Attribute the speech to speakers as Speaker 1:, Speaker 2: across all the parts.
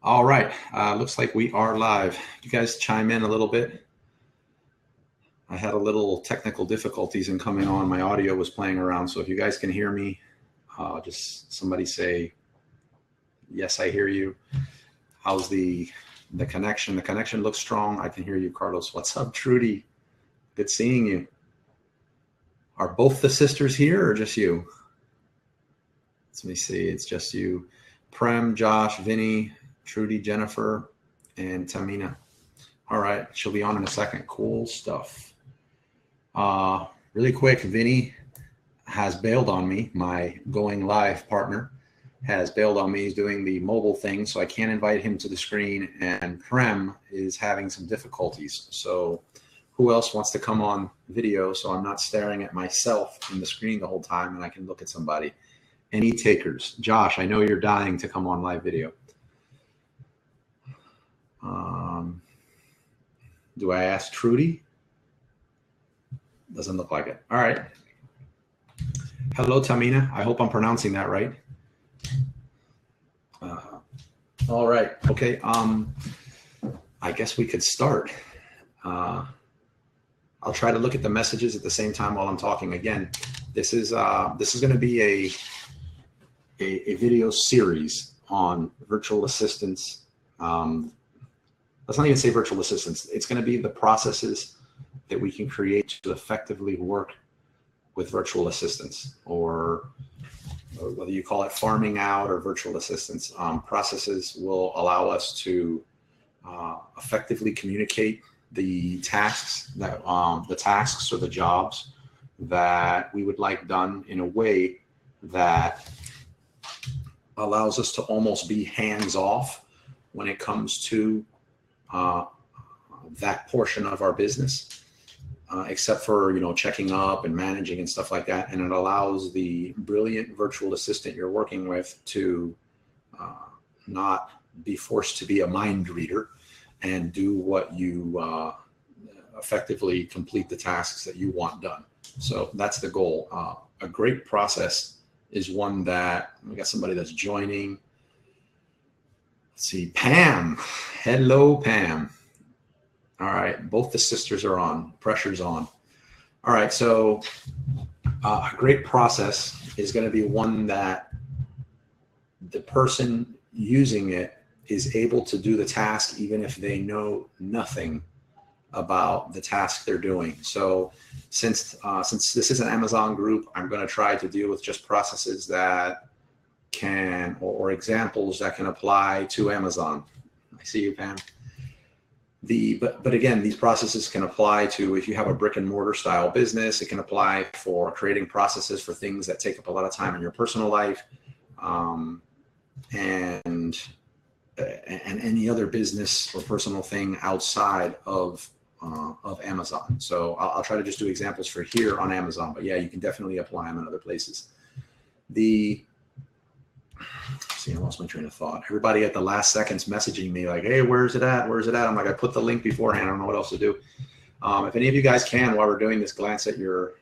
Speaker 1: All right, looks like we are live. You guys chime in a little bit. I had a little technical difficulties in coming on. My audio was playing around, so if you guys can hear me, just somebody say, yes, I hear you. How's the connection? The connection looks strong. I can hear you, Carlos. What's up, Trudy? Good seeing you. Are both the sisters here or just you? Let me see. It's just you. Prem, Josh, Vinny, Trudy, Jennifer, and Tamina. All right, she'll be on in a second. Cool stuff. Really quick, Vinny has bailed on me. My going live partner has bailed on me. He's doing the mobile thing, so I can't invite him to the screen. And Prem is having some difficulties. So who else wants to come on video so I'm not staring at myself in the screen the whole time and I can look at somebody? Any takers? Josh, I know you're dying to come on live video. Do I ask Trudy? Doesn't look like it. All right. Hello, Tamina. I hope I'm pronouncing that right. All right. Okay. I guess we could start. I'll try to look at the messages at the same time while I'm talking. Again, this is going to be a video series on virtual assistants. Let's not even say virtual assistants. It's going to be the processes that we can create to effectively work with virtual assistants, or whether you call it farming out or virtual assistants. Processes will allow us to effectively communicate the tasks that the tasks or the jobs that we would like done in a way that allows us to almost be hands off when it comes to that portion of our business, except for, checking up and managing and stuff like that. And it allows the brilliant virtual assistant you're working with to not be forced to be a mind reader and do what you effectively complete the tasks that you want done. So that's the goal. A great process is one that we got somebody that's joining. Let's see, Pam. Hello, Pam. All right, both the sisters are on. Pressure's on. All right, so a great process is going to be one that the person using it is able to do the task even if they know nothing about the task they're doing. So since this is an Amazon group, I'm going to try to deal with just processes that can, or examples that can apply to Amazon. I see you, Pam. But again, these processes can apply to, if you have a brick and mortar style business, it can apply for creating processes for things that take up a lot of time in your personal life, and any other business or personal thing outside of Amazon. So I'll try to just do examples for here on Amazon, but yeah, you can definitely apply them in other places. See, I lost my train of thought. Everybody at the last second's messaging me like, hey, where's it at? Where's it at? I'm like, I put the link beforehand. I don't know what else to do. If any of you guys can, while we're doing this, glance at your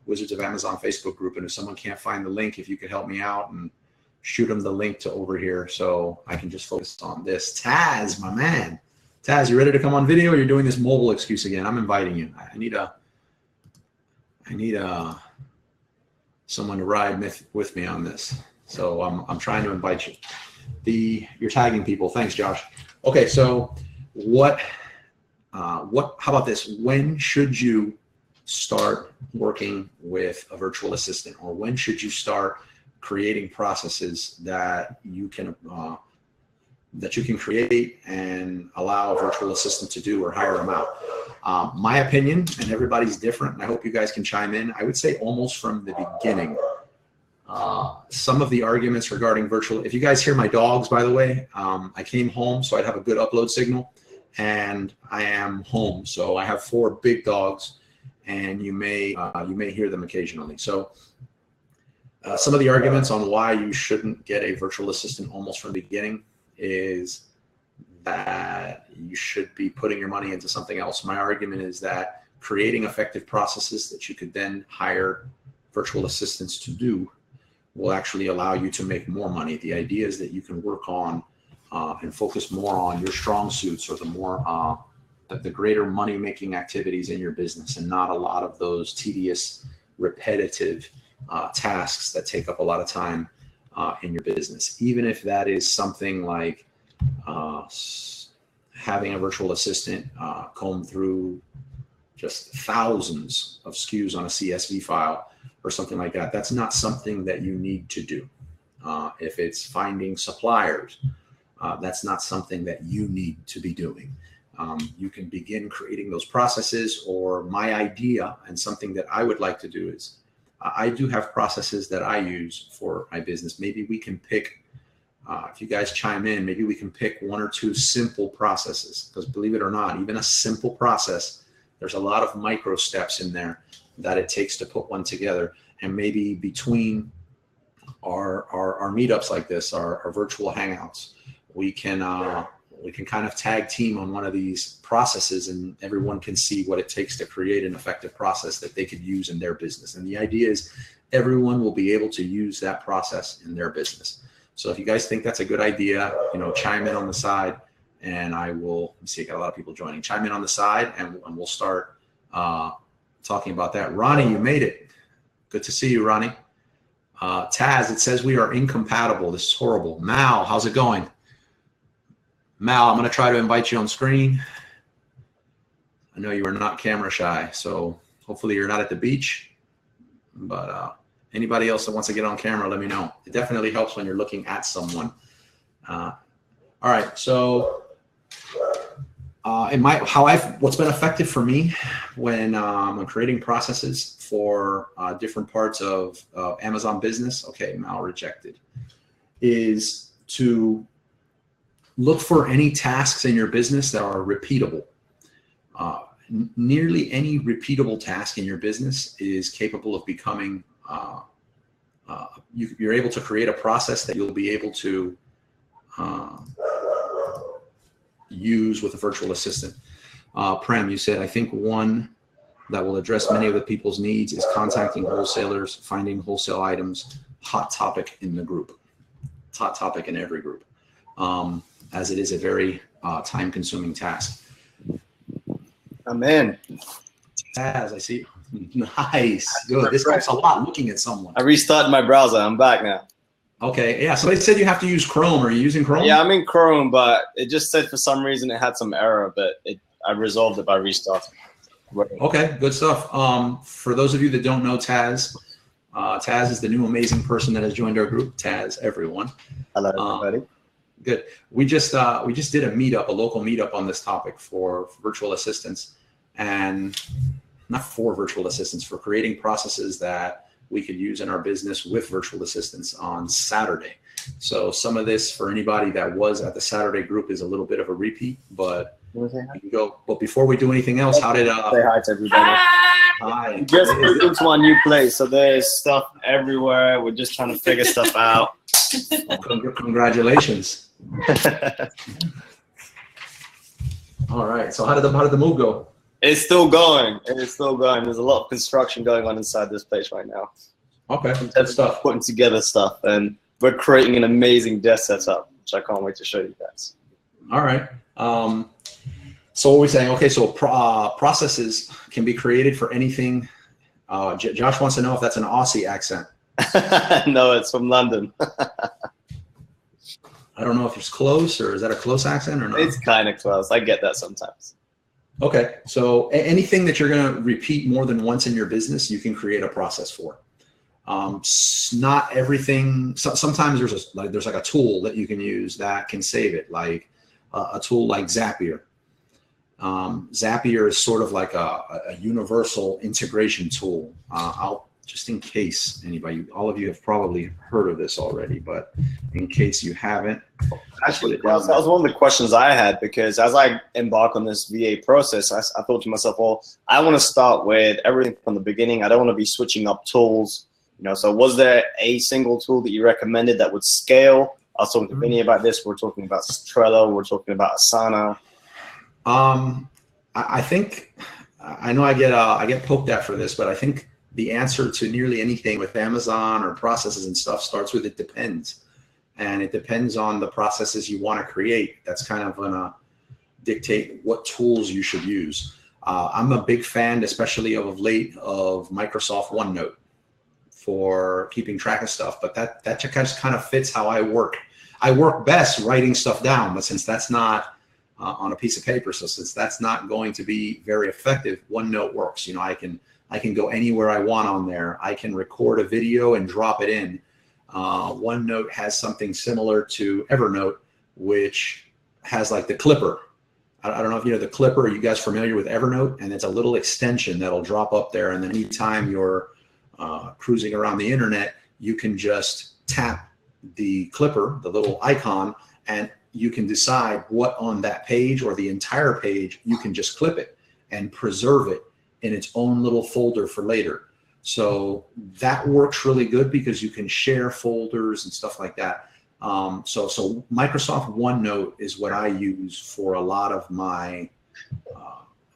Speaker 1: Wizards of Amazon Facebook group. And if someone can't find the link, if you could help me out and shoot them the link to over here so I can just focus on this. Taz, my man. Taz, you ready to come on video, or you're doing this mobile excuse again? I'm inviting you. I need someone to ride with me on this. So I'm trying to invite you. You're tagging people. Thanks, Josh. Okay, so how about this? When should you start working with a virtual assistant, or when should you start creating processes that you can create and allow a virtual assistant to do, or hire them out? My opinion, and everybody's different, and I hope you guys can chime in, I would say almost from the beginning. Some of the arguments regarding virtual, if you guys hear my dogs, by the way, I came home so I'd have a good upload signal, and I am home. So I have 4 big dogs, and you may hear them occasionally. So some of the arguments on why you shouldn't get a virtual assistant almost from the beginning is that you should be putting your money into something else. My argument is that creating effective processes that you could then hire virtual assistants to do will actually allow you to make more money. The idea is that you can work on and focus more on your strong suits or the more the greater money making activities in your business, and not a lot of those tedious, repetitive tasks that take up a lot of time in your business. Even if that is something like having a virtual assistant comb through just thousands of SKUs on a CSV file or something like that. That's not something that you need to do. If it's finding suppliers, that's not something that you need to be doing. You can begin creating those processes, or my idea and something that I would like to do is I do have processes that I use for my business. Maybe we can pick, if you guys chime in, maybe we can pick one or two simple processes, because believe it or not, even a simple process, there's a lot of micro steps in there that it takes to put one together. And maybe between our meetups like this, our virtual hangouts, we can kind of tag team on one of these processes, and everyone can see what it takes to create an effective process that they could use in their business. And the idea is everyone will be able to use that process in their business. So if you guys think that's a good idea, chime in on the side, and I will see. I got a lot of people joining. Chime in on the side, and we'll start talking about that. Ronnie, you made it. Good to see you, Ronnie. Taz, it says we are incompatible. This is horrible. Mal, how's it going? Mal, I'm going to try to invite you on screen. I know you are not camera shy, so hopefully you're not at the beach. But anybody else that wants to get on camera, let me know. It definitely helps when you're looking at someone. All right, so what's been effective for me when I'm creating processes for different parts of Amazon business, okay, Mal rejected, is to look for any tasks in your business that are repeatable. Nearly any repeatable task in your business is capable of becoming, you're able to create a process that you'll be able to use with a virtual assistant. Prem, you said, I think one that will address many of the people's needs is contacting wholesalers, finding wholesale items, hot topic in the group. It's hot topic in every group, as it is a very time-consuming task.
Speaker 2: I'm in.
Speaker 1: As I see. Nice. Good. This helps a lot looking at someone.
Speaker 2: I restarted my browser. I'm back now.
Speaker 1: Okay. Yeah. So they said you have to use Chrome. Are you using Chrome?
Speaker 2: Yeah, I'm in Chrome, but it just said for some reason it had some error, but I resolved it by restarting.
Speaker 1: Okay. Good stuff. For those of you that don't know Taz, Taz is the new amazing person that has joined our group. Taz, everyone.
Speaker 2: Hello, everybody.
Speaker 1: Good. We just did a meetup, a local meetup on this topic for virtual assistants, and not for virtual assistants, for creating processes that we could use in our business with virtual assistants on Saturday. So some of this, for anybody that was at the Saturday group, is a little bit of a repeat, but you can go. But before we do anything else, how did
Speaker 2: say hi to everybody?
Speaker 1: Hi.
Speaker 2: Just moved into our new place, so there's stuff everywhere. We're just trying to figure stuff out.
Speaker 1: Congratulations. All right. So how did the move go?
Speaker 2: It's still going. It's still going. There's a lot of construction going on inside this place right now.
Speaker 1: Okay. Good stuff.
Speaker 2: Putting together stuff, and we're creating an amazing desk setup, which I can't wait to show you guys.
Speaker 1: All right. So what we're saying, okay, so processes can be created for anything. Josh wants to know if that's an Aussie accent.
Speaker 2: No, it's from London.
Speaker 1: I don't know if it's close, or is that a close accent or not?
Speaker 2: It's kind of close. I get that sometimes.
Speaker 1: Okay, so anything that you're going to repeat more than once in your business, you can create a process for. Not everything. Sometimes there's like a tool that you can use that can save it, like a tool like Zapier. Zapier is sort of like a universal integration tool. Just in case anybody, all of you have probably heard of this already, but in case you haven't,
Speaker 2: actually, that was one of the questions I had, because as I embark on this VA process, I thought to myself, well, I want to start with everything from the beginning. I don't want to be switching up tools, so was there a single tool that you recommended that would scale? I was talking to Vinny about this. We're talking about Trello. We're talking about Asana.
Speaker 1: I think, I know I get poked at for this, but I think the answer to nearly anything with Amazon or processes and stuff starts with it depends. and it depends on the processes you want to create. That's kind of gonna dictate what tools you should use. I'm a big fan, especially of late, of Microsoft OneNote for keeping track of stuff, but that just kind of fits how I work. I work best writing stuff down, but since that's not on a piece of paper, so since that's not going to be very effective, OneNote works. You know, I can go anywhere I want on there. I can record a video and drop it in. OneNote has something similar to Evernote, which has like the clipper. I don't know if you know the clipper. Are you guys familiar with Evernote? And it's a little extension that'll drop up there, and then anytime you're cruising around the internet, you can just tap the clipper, the little icon, and you can decide what on that page or the entire page, you can just clip it and preserve it in its own little folder for later. So that works really good because you can share folders and stuff like that. So Microsoft OneNote is what I use for a lot of my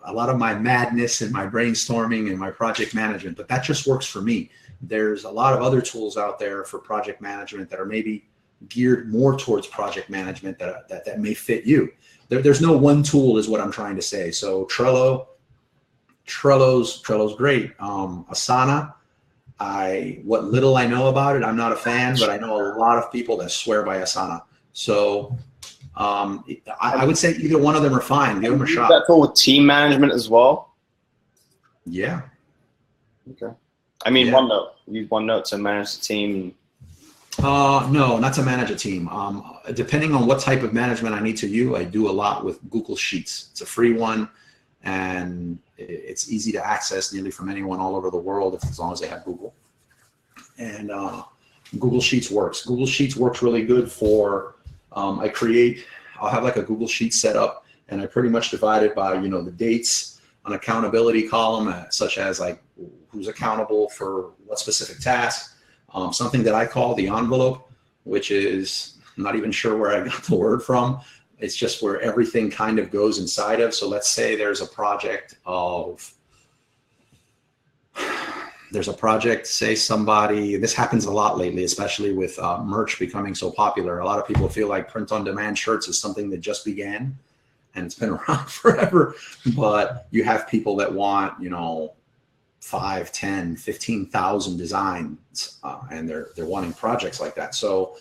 Speaker 1: madness and my brainstorming and my project management, but that just works for me. There's a lot of other tools out there for project management that are maybe geared more towards project management that may fit you. There's no one tool is what I'm trying to say. So Trello's great. Asana, what little I know about it, I'm not a fan, but I know a lot of people that swear by Asana. So I would say either one of them are fine. Give them a shot.
Speaker 2: That's all with team management as well?
Speaker 1: Yeah.
Speaker 2: Okay. I mean,
Speaker 1: yeah.
Speaker 2: OneNote. Use OneNote to manage the team.
Speaker 1: No, not to manage a team. Depending on what type of management I need to use, I do a lot with Google Sheets. It's a free one, and it's easy to access nearly from anyone all over the world, as long as they have Google. And Google Sheets works. Google Sheets works really good for, I'll have like a Google Sheet set up, and I pretty much divide it by, the dates, an accountability column, such as like who's accountable for what specific task. Something that I call the envelope, which is, I'm not even sure where I got the word from. It's just where everything kind of goes inside of. So let's say there's a project, say somebody, this happens a lot lately, especially with merch becoming so popular. A lot of people feel like print-on-demand shirts is something that just began and it's been around forever. But you have people that want, 5, 10, 15,000 designs, and they're wanting projects like that. So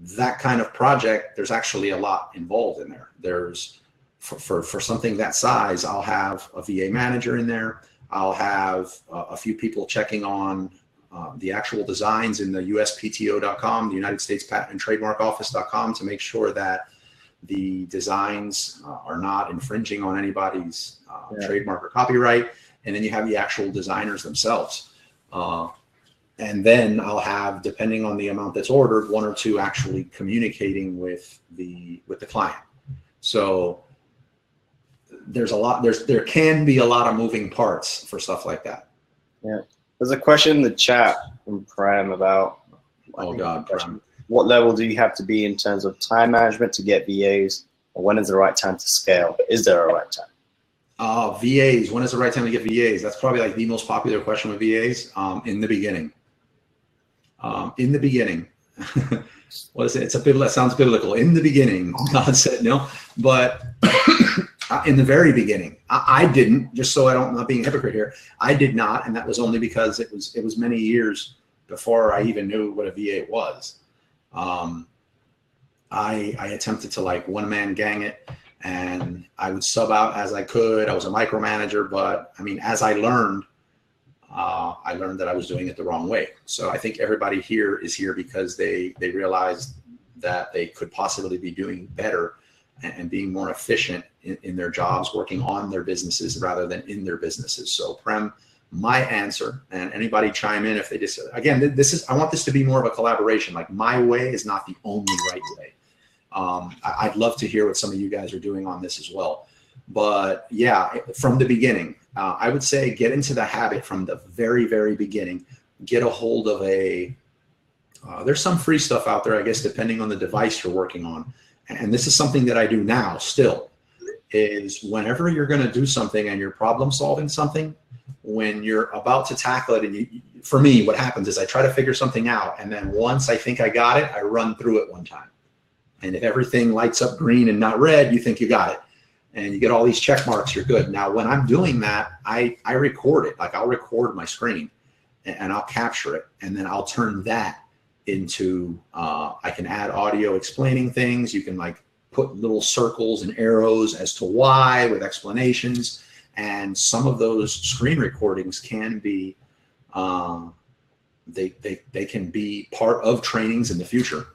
Speaker 1: that kind of project, there's actually a lot involved in there. There's for something that size, I'll have a VA manager in there. I'll have a few people checking on the actual designs in the USPTO.com, the United States Patent and Trademark Office.com, to make sure that the designs are not infringing on anybody's trademark or copyright. And then you have the actual designers themselves. And then I'll have, depending on the amount that's ordered, 1 or 2 actually communicating with the client. So there can be a lot of moving parts for stuff like that.
Speaker 2: Yeah. There's a question in the chat from Prem about,
Speaker 1: Prem.
Speaker 2: What level do you have to be in terms of time management to get VAs? Or when is the right time to scale? Is there a right time?
Speaker 1: VAs, when is the right time to get VAs? That's probably like the most popular question with VAs. In the beginning. What is it? That sounds biblical. In the beginning, God said no. But in the very beginning, I didn't, just so I'm not being a hypocrite here, I did not, and that was only because it was many years before I even knew what a VA was. I attempted to like one-man gang it, and I would sub out as I could. I was a micromanager, but I mean, as I learned that I was doing it the wrong way. So I think everybody here is here because they realized that they could possibly be doing better and being more efficient in their jobs, working on their businesses rather than in their businesses. So Prem, my answer, and anybody chime in if they just, again, I want this to be more of a collaboration. Like, my way is not the only right way. I'd love to hear what some of you guys are doing on this as well. But yeah, from the beginning, I would say get into the habit from the very, very beginning. Get a hold of there's some free stuff out there, I guess, depending on the device you're working on. And this is something that I do now still. is whenever you're going to do something and you're problem solving something, when you're about to tackle it, and for me, what happens is I try to figure something out, and then once I think I got it, I run through it one time. And if everything lights up green and not red, you think you got it. And you get all these check marks, you're good. Now, when I'm doing that, I record it. Like, I'll record my screen and I'll capture it, and then I'll turn that into, I can add audio explaining things. You can like put little circles and arrows as to why with explanations. And some of those screen recordings can be, they can be part of trainings in the future.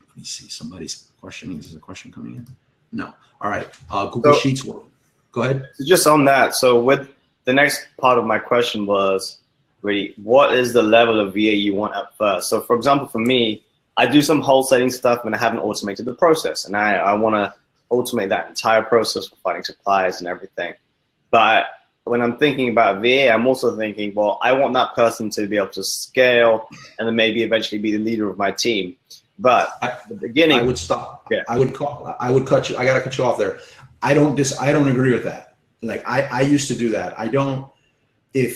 Speaker 1: Let me see, somebody's questioning. Is there a question coming in? No. All right. Google Sheets. Go ahead.
Speaker 2: Just on that. So with the next part of my question was really, what is the level of VA you want at first? So for example, for me, I do some wholesaling stuff and I haven't automated the process. And I want to automate that entire process for finding suppliers and everything. But when I'm thinking about VA, I'm also thinking, well, I want that person to be able to scale and then maybe eventually be the leader of my team. But at the beginning,
Speaker 1: I would stop.
Speaker 2: Yeah.
Speaker 1: I would cut you. I got to cut you off there. I don't agree with that. Like I used to do that. I don't, and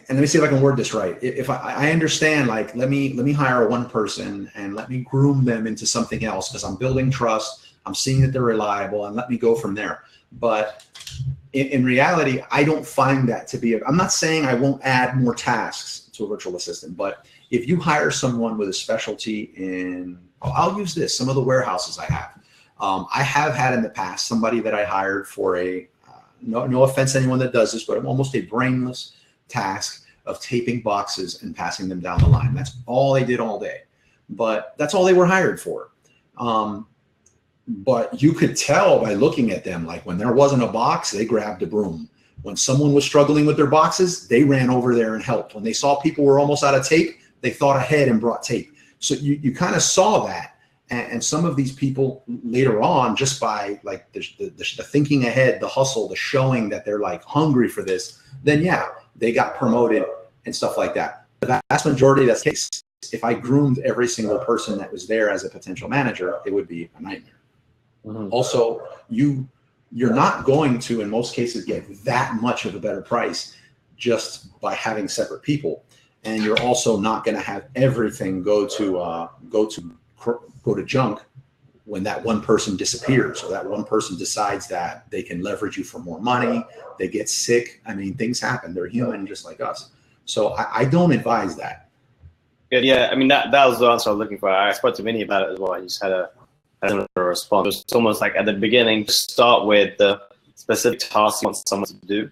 Speaker 1: let me see if I can word this right. If I understand, like, let me hire one person and let me groom them into something else because I'm building trust. I'm seeing that they're reliable, and let me go from there. But in reality, I don't find that to be, I'm not saying I won't add more tasks to a virtual assistant, but if you hire someone with a specialty in, I'll use this, some of the warehouses I have had in the past, somebody that I hired for no offense to anyone that does this, but almost a brainless task of taping boxes and passing them down the line. That's all they did all day, but that's all they were hired for. But you could tell by looking at them, like when there wasn't a box, they grabbed a broom. When someone was struggling with their boxes, they ran over there and helped. When they saw people were almost out of tape, they thought ahead and brought tape. So you kind of saw that. And some of these people later on, just by like the thinking ahead, the hustle, the showing that they're like hungry for this, then yeah, they got promoted and stuff like that. The vast majority of that case, if I groomed every single person that was there as a potential manager, it would be a nightmare. Mm-hmm. Also, you're not going to, in most cases, get that much of a better price just by having separate people. And you're also not going to have everything go to junk when that one person disappears, or that one person decides that they can leverage you for more money, they get sick. I mean, things happen. They're human just like us. So I don't advise that.
Speaker 2: Yeah. I mean, that was the answer I was looking for. I spoke to Vinny about it as well. I just had a response. It's almost like at the beginning, start with the specific task you want someone to do,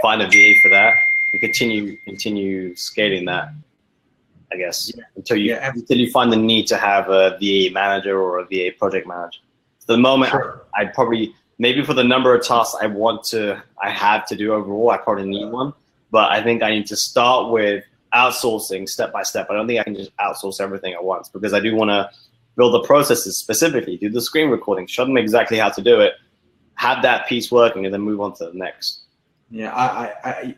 Speaker 2: find a VA for that, and continue scaling that, I guess, until you find the need to have a VA manager or a VA project manager. So the moment I'd probably, maybe for the number of tasks I have to do overall, I probably need one. But I think I need to start with outsourcing step by step. I don't think I can just outsource everything at once, because I do want to build the processes specifically, do the screen recording, show them exactly how to do it, have that piece working, and then move on to the next.
Speaker 1: Yeah, I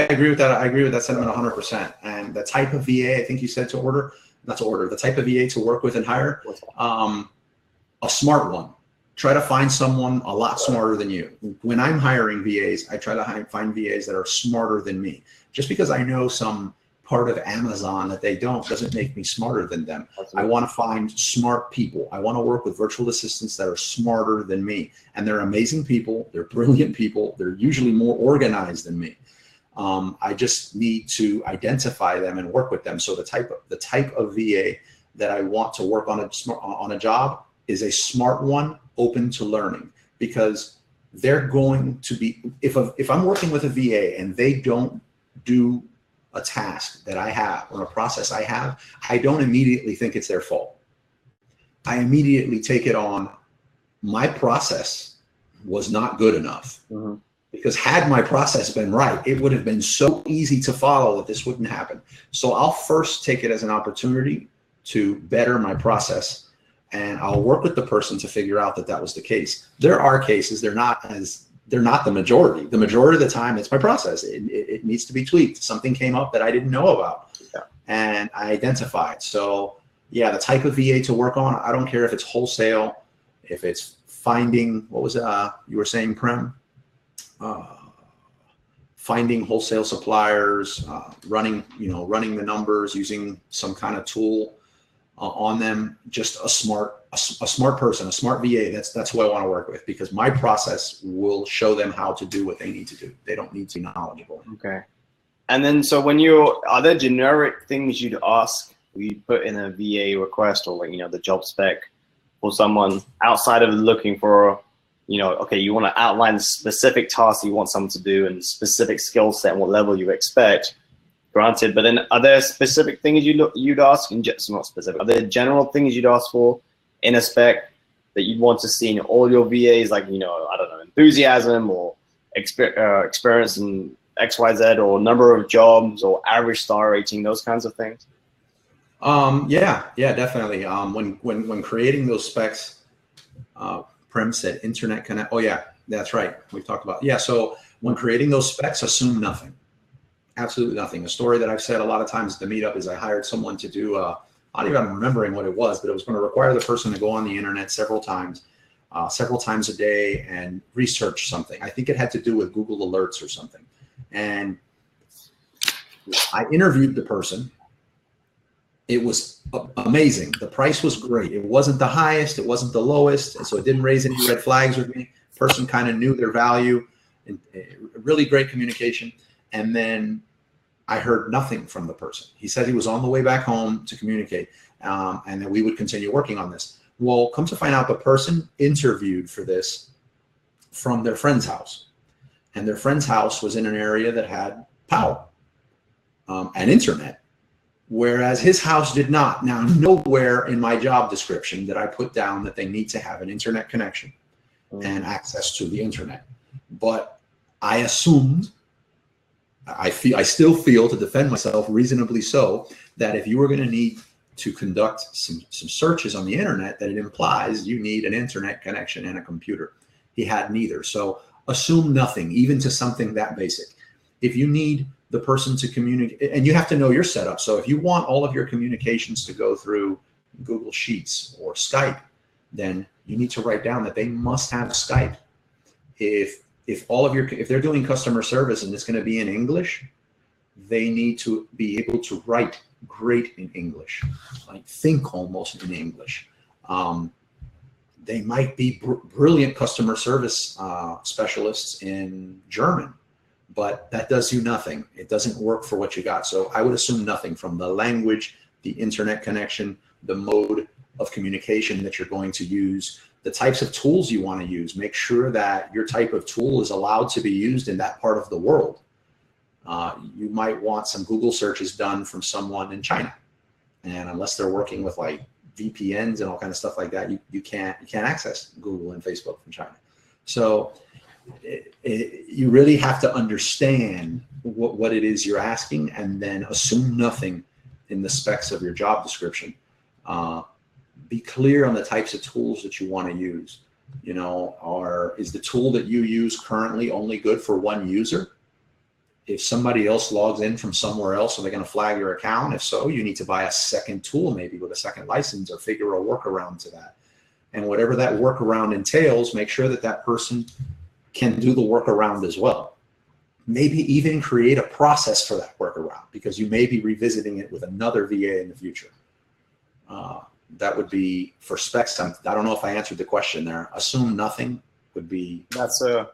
Speaker 1: agree with that. I agree with that sentiment 100%. And the type of VA, I think you said the type of VA to work with and hire, a smart one. Try to find someone a lot smarter than you. When I'm hiring VAs, I try to find VAs that are smarter than me. Just because I know some part of Amazon that they don't doesn't make me smarter than them. Absolutely. I want to find smart people. I want to work with virtual assistants that are smarter than me. And they're amazing people. They're brilliant people. They're usually more organized than me. I just need to identify them and work with them. So the type of VA that I want to work on a job is a smart one, open to learning, because they're going to be, if I'm working with a VA and they don't do a task that I have or a process I have, I don't immediately think it's their fault. I immediately take it on, my process was not good enough. Mm-hmm. Because had my process been right, it would have been so easy to follow that this wouldn't happen. So I'll first take it as an opportunity to better my process, and I'll work with the person to figure out that was the case. There are cases, they're not the majority. The majority of the time, it's my process. It needs to be tweaked. Something came up that I didn't know about, and I identified. So yeah, the type of VA to work on, I don't care if it's wholesale, if it's finding, what was you were saying, Prem? Finding wholesale suppliers, running the numbers, using some kind of tool on them. Just a smart person, a smart VA. That's who I want to work with, because my process will show them how to do what they need to do. They don't need to be knowledgeable.
Speaker 2: Okay. And then, so are there generic things you'd ask, we put in a VA request, or like, the job spec for someone outside of looking for, okay, you want to outline the specific tasks you want someone to do and specific skill set and what level you expect, granted, but then are there specific things you'd ask, and just not specific, are there general things you'd ask for in a spec that you'd want to see in all your VAs, like, I don't know, enthusiasm or experience in XYZ, or number of jobs, or average star rating, those kinds of things?
Speaker 1: Yeah, definitely. When creating those specs, Prem said internet connect. Oh yeah, that's right. We've talked about, yeah. So when creating those specs, assume nothing, absolutely nothing. A story that I've said a lot of times at the meetup is I hired someone to do, not even remembering what it was, but it was going to require the person to go on the internet several times a day and research something. I think it had to do with Google Alerts or something. And I interviewed the person. It was amazing. The price was great. It wasn't the highest, it wasn't the lowest, and so it didn't raise any red flags with me. Person kind of knew their value, and really great communication. And then I heard nothing from the person. He said he was on the way back home to communicate, and that we would continue working on this. Well, come to find out, the person interviewed for this from their friend's house, and their friend's house was in an area that had power and internet, whereas his house did not. Now, nowhere in my job description did I put down that they need to have an internet connection and access to the internet. But I assumed, I still feel, to defend myself reasonably so, that if you were going to need to conduct some searches on the internet, that it implies you need an internet connection and a computer. He had neither. So assume nothing, even to something that basic. If you need the person to communicate, and you have to know your setup. So if you want all of your communications to go through Google Sheets or Skype, then you need to write down that they must have Skype. If they're doing customer service and it's going to be in English, they need to be able to write great in English, like think almost in English. They might be brilliant customer service specialists in German, but that does you nothing. It doesn't work for what you got. So I would assume nothing from the language, the internet connection, the mode of communication that you're going to use, the types of tools you want to use. Make sure that your type of tool is allowed to be used in that part of the world. You might want some Google searches done from someone in China, and unless they're working with like VPNs and all kind of stuff like that, you can't access Google and Facebook from China. So you really have to understand what it is you're asking, and then assume nothing in the specs of your job description. Be clear on the types of tools that you want to use. Is the tool that you use currently only good for one user? If somebody else logs in from somewhere else, are they going to flag your account? If so, you need to buy a second tool, maybe with a second license, or figure a workaround to that. And whatever that workaround entails, make sure that that person can do the workaround as well. Maybe even create a process for that workaround, because you may be revisiting it with another VA in the future. That would be for specs. I don't know if I answered the question there. Assume nothing would be. That's a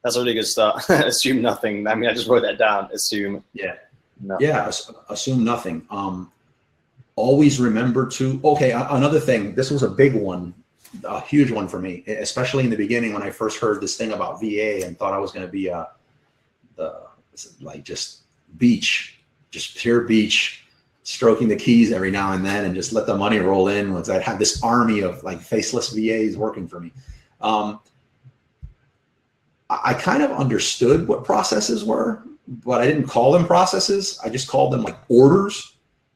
Speaker 1: really good start. Assume nothing. I mean, I just wrote that down. Assume. Yeah. Nothing. Yeah. Assume nothing. Always remember to. Okay. Another thing. This was a big one, a huge one for me, especially in the beginning when I first heard this thing about VA and thought I was going to be just pure beach, stroking the keys every now and then and just let the money roll in. Once I had this army of like faceless VAs working for me. I kind of understood what processes were, but I didn't call them processes. I just called them like orders,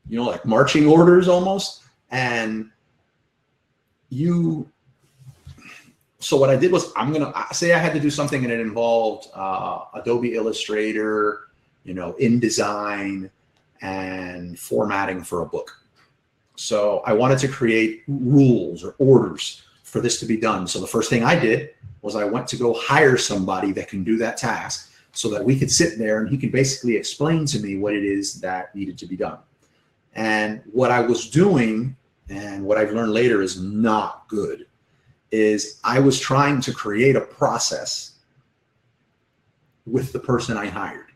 Speaker 1: like marching orders almost. And so what I did was, I'm going to say I had to do something and it involved Adobe Illustrator, InDesign, and formatting for a book. So I wanted to create rules or orders for this to be done. So the first thing I did was I went to go hire somebody that can do that task so that we could sit there and he could basically explain to me what it is that needed to be done. And what I was doing, and what I've learned later is not good, is I was trying to create a process with the person I hired.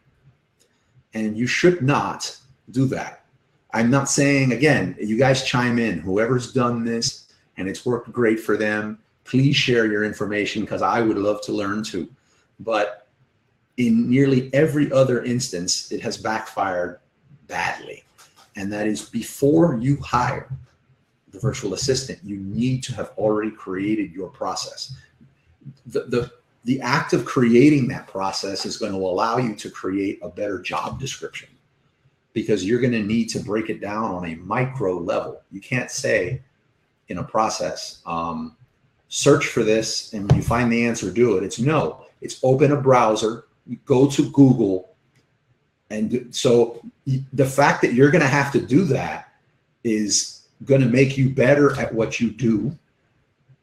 Speaker 1: And you should not do that. I'm not saying, again, you guys chime in, whoever's done this and it's worked great for them, please share your information because I would love to learn too. But in nearly every other instance, it has backfired badly. And that is, before you hire the virtual assistant, you need to have already created your process. The act of creating that process is going to allow you to create a better job description, because you're going to need to break it down on a micro level. You can't say in a process, search for this and when you find the answer, do it. It's no, it's open a browser, you go to Google. And so the fact that you're going to have to do that is going to make you better at what you do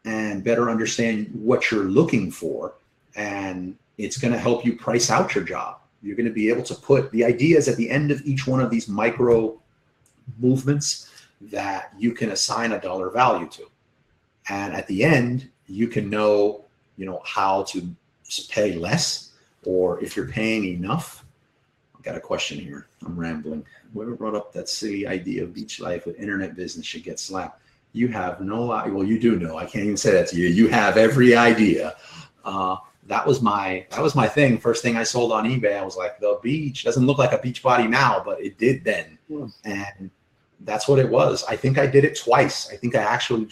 Speaker 1: and better understand what you're looking for. And it's going to help you price out your job. You're going to be able to put the ideas at the end of each one of these micro movements that you can assign a dollar value to. And at the end, you can know, how to pay less, or if you're paying enough. I've got a question here. I'm rambling. Whoever brought up that silly idea of beach life with internet business should get slapped. You have no, well, you do know. I can't even say that to you. You have every idea. That was my thing. First thing I sold on eBay, I was like, the beach doesn't look like a beach body now, but it did then. And that's what it was. I think I did it twice. I think I actually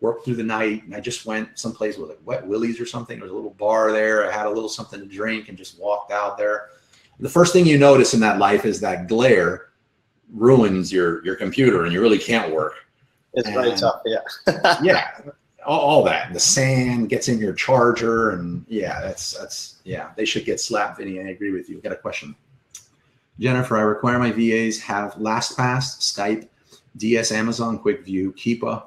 Speaker 1: worked through the night, and I just went someplace with like Wet Willie's or something. There was a little bar there. I had a little something to drink and just walked out there. The first thing you notice in that life is that glare ruins your computer and you really can't work.
Speaker 2: It's very tough, yeah.
Speaker 1: Yeah. All that, the sand gets in your charger, and yeah, that's they should get slapped, Vinny. I agree with you. Got a question. Jennifer, I require my VAs have LastPass, Skype, DS, Amazon Quick View, Keepa,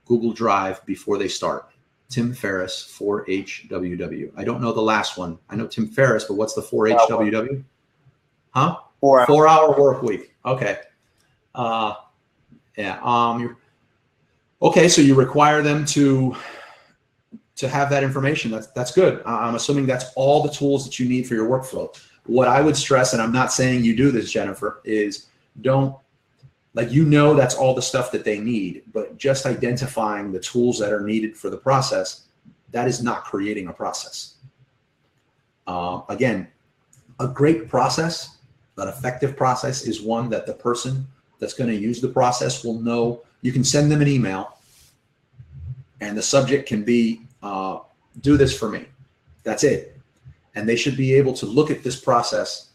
Speaker 1: Google Drive before they start. Tim Ferriss, 4HWW. I don't know the last one. I know Tim Ferriss, but what's the 4HWW? Huh? 4 hour work week. Okay. Okay, so you require them to have that information. That's good. I'm assuming that's all the tools that you need for your workflow. What I would stress, and I'm not saying you do this, Jennifer, is don't, that's all the stuff that they need, but just identifying the tools that are needed for the process, that is not creating a process. Again, a great process, an effective process, is one that the person that's going to use the process will know. You can send them an email and the subject can be, do this for me. That's it. And they should be able to look at this process,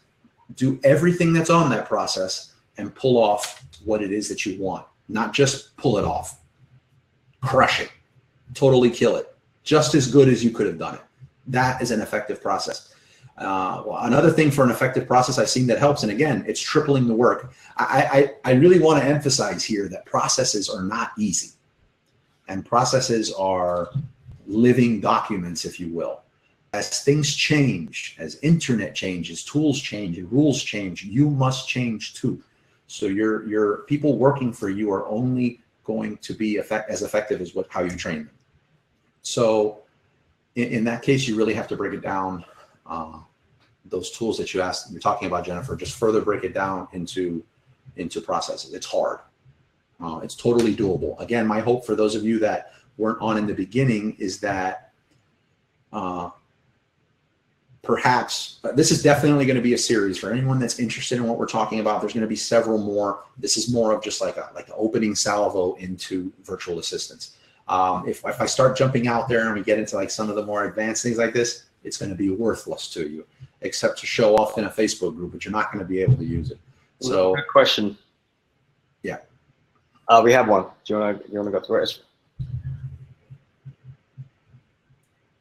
Speaker 1: do everything that's on that process, and pull off what it is that you want. Not just pull it off. Crush it. Totally kill it. Just as good as you could have done it. That is an effective process. Another thing for an effective process I've seen that helps, and again, it's tripling the work. I really want to emphasize here that processes are not easy. And processes are living documents, if you will. As things change, as internet changes, tools change, and rules change, you must change too. So your people working for you are only going to be as effective as how you train them. So in that case, you really have to break it down. Those tools that you're talking about, Jennifer, just further break it down into processes. It's hard. It's totally doable. Again, my hope for those of you that weren't on in the beginning is that perhaps this is definitely going to be a series for anyone that's interested in what we're talking about. There's going to be several more. This is more of just like an opening salvo into virtual assistants. If I start jumping out there and we get into like some of the more advanced things like this, it's going to be worthless to you, except to show off in a Facebook group, but you're not going to be able to use it. So,
Speaker 2: good question.
Speaker 1: Yeah.
Speaker 2: We have one. Do you want to go through it?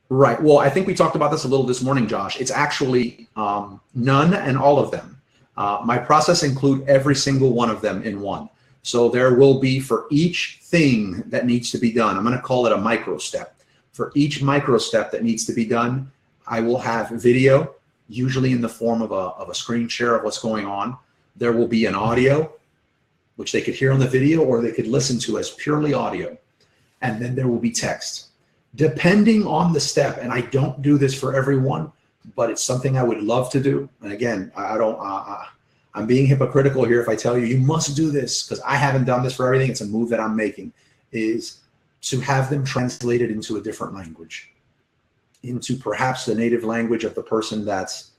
Speaker 1: Right. Well, I think we talked about this a little this morning, Josh. It's actually none and all of them. My process include every single one of them in one. So there will be, for each thing that needs to be done, I'm going to call it a micro step. For each micro step that needs to be done, I will have video, usually in the form of a screen share of what's going on. There will be an audio, which they could hear on the video or they could listen to as purely audio. And then there will be text. Depending on the step, and I don't do this for everyone, but it's something I would love to do. And again, I'm being hypocritical here if I tell you, you must do this, because I haven't done this for everything. It's a move that I'm making, is to have them translated into a different language, into perhaps the native language of the person that's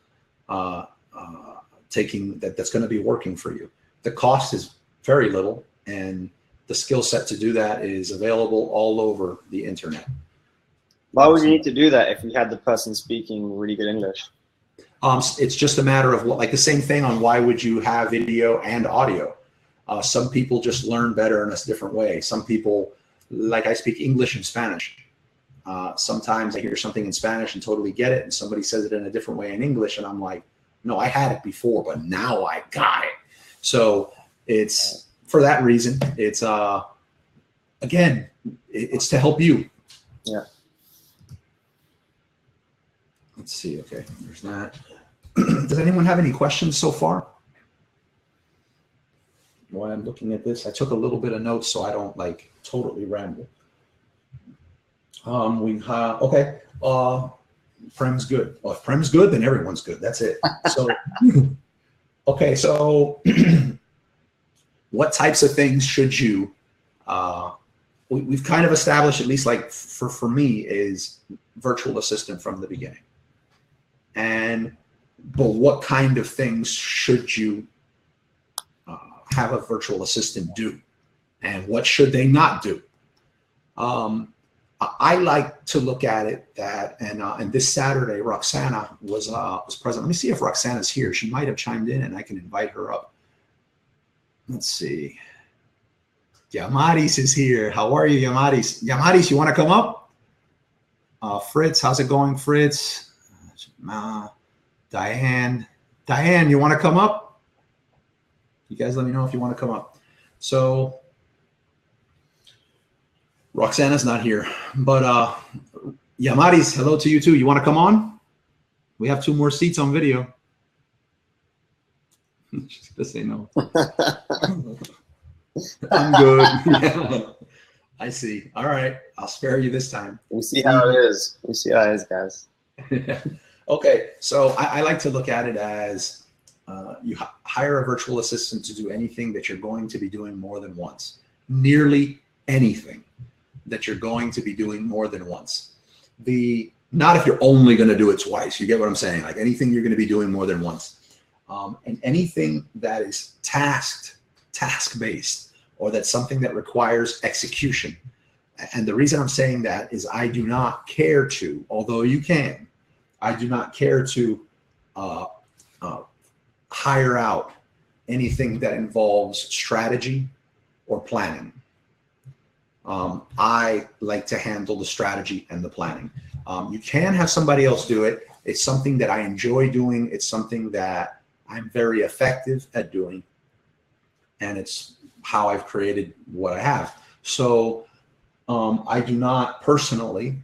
Speaker 1: that's going to be working for you. The cost is very little, and the skill set to do that is available all over the internet.
Speaker 2: Why would you need to do that if you had the person speaking really good English?
Speaker 1: It's just a matter of what, like the same thing on why would you have video and audio. Some people just learn better in a different way. Some people, like I speak English and Spanish. Sometimes I hear something in Spanish and totally get it, and somebody says it in a different way in English, and I'm like, no, I had it before, but now I got it. So it's for that reason. It's again, it's to help you.
Speaker 2: Yeah.
Speaker 1: Let's see. Okay, there's that. Does anyone have any questions so far? While I'm looking at this, I took a little bit of notes so I don't like totally ramble. Okay. Prem's good. Well, if Prem's good, then everyone's good. That's it. So, okay. So, what types of things should you? We've kind of established, at least like for me, is virtual assistant from the beginning. But what kind of things should you have a virtual assistant do, and what should they not do? I like to look at it that, and this Saturday, Roxana was present. Let me see if Roxana's here. She might have chimed in, and I can invite her up. Let's see. Yamaris is here. How are you, Yamaris? Yamaris, you want to come up? Fritz, how's it going, Fritz? Diane, you want to come up? You guys let me know if you want to come up. So Roxana's not here, but Yamaris, hello to you too. You want to come on? We have 2 more seats on video. She's gonna say no. I'm good. Yeah. I see. All right, I'll spare you this time.
Speaker 2: We see how it is. We see how it is, guys.
Speaker 1: Okay, so I like to look at it as you hire a virtual assistant to do anything that you're going to be doing more than once. Nearly anything that you're going to be doing more than once. Not if you're only going to do it twice. You get what I'm saying? Like anything you're going to be doing more than once. And anything that is task-based, or that's something that requires execution. And the reason I'm saying that is I do not care to, although you can, I do not care to hire out anything that involves strategy or planning. I like to handle the strategy and the planning. You can have somebody else do it. It's something that I enjoy doing. It's something that I'm very effective at doing. And it's how I've created what I have. So I do not personally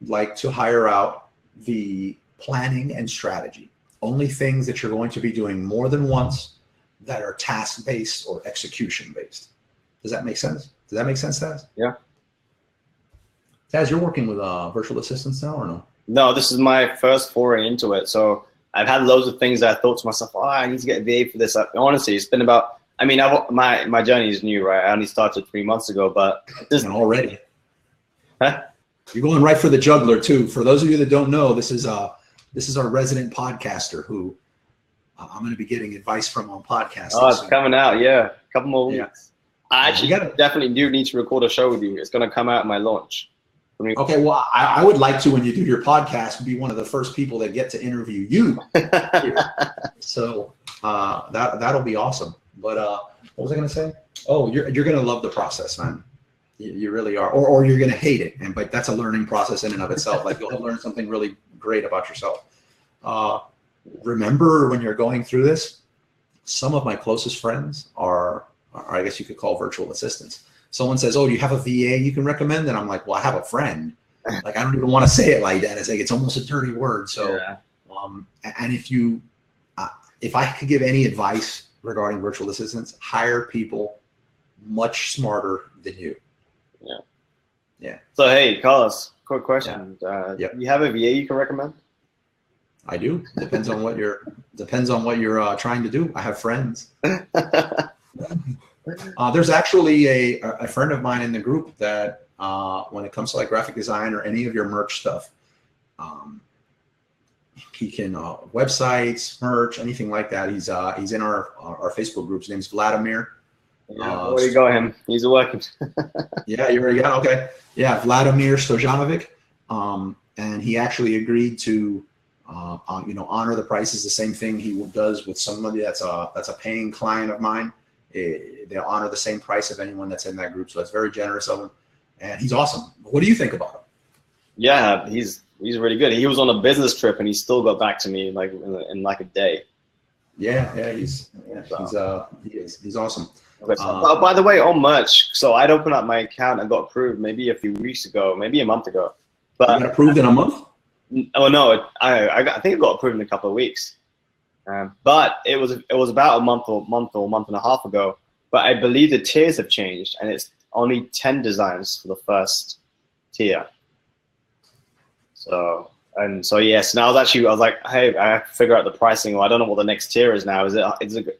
Speaker 1: like to hire out the planning and strategy. Only things that you're going to be doing more than once that are task-based or execution-based. Does that make sense? Does that make sense, Taz?
Speaker 2: Yeah.
Speaker 1: Taz, you're working with virtual assistants now or no?
Speaker 2: No, this is my first foray into it. So I've had loads of things that I thought to myself, oh, I need to get a VA for this. Honestly, it's been about, I mean, my journey is new, right? I only started 3 months ago, but this
Speaker 1: already.
Speaker 2: Huh?
Speaker 1: You're going right for the juggler too. For those of you that don't know, this is our resident podcaster who I'm going to be getting advice from on podcasting.
Speaker 2: Oh, it's coming out, yeah. A couple more weeks.
Speaker 1: Yeah.
Speaker 2: I actually definitely do need to record a show with you. It's going to come out at my launch.
Speaker 1: Okay, well, I would like to, when you do your podcast, be one of the first people that get to interview you. So that'll be awesome. But what was I going to say? Oh, you're going to love the process, man. You really are, or you're going to hate it. But that's a learning process in and of itself. Like you'll learn something really great about yourself. Remember when you're going through this, some of my closest friends are or I guess you could call virtual assistants. Someone says, "Oh, do you have a VA you can recommend?" And I'm like, "Well, I have a friend." Like, I don't even want to say it like that. It's like, it's almost a dirty word. So,
Speaker 2: Yeah.
Speaker 1: And if I could give any advice regarding virtual assistants, hire people much smarter than you.
Speaker 2: Yeah.
Speaker 1: Yeah.
Speaker 2: So hey, Carlos, quick question.
Speaker 1: Yep.
Speaker 2: You have a VA you can recommend?
Speaker 1: I do. Depends on what you're trying to do. I have friends. There's actually a friend of mine in the group that when it comes to like graphic design or any of your merch stuff, he can websites, merch, anything like that. He's in our Facebook group. His name's Vladimir.
Speaker 2: Yeah, where you got him? He's working.
Speaker 1: Yeah, you already got okay. Yeah, Vladimir Stojanovic, and he actually agreed to honor the prices. The same thing he does with somebody that's a paying client of mine. They'll honor the same price of anyone that's in that group. So that's very generous of him, and he's awesome. What do you think about him?
Speaker 2: Yeah, he's really good. He was on a business trip and he still got back to me like in like a day.
Speaker 1: Yeah, he's awesome.
Speaker 2: Okay, so, by the way, on merch, so I'd opened up my account and got approved maybe a few weeks ago, maybe a month ago. But
Speaker 1: you got approved in a month?
Speaker 2: Oh no, I think it got approved in a couple of weeks. But it was about a month or month and a half ago. But I believe the tiers have changed, and it's only 10 designs for the first tier. So yes, now I was like, hey, I have to figure out the pricing. Well, I don't know what the next tier is now. Is it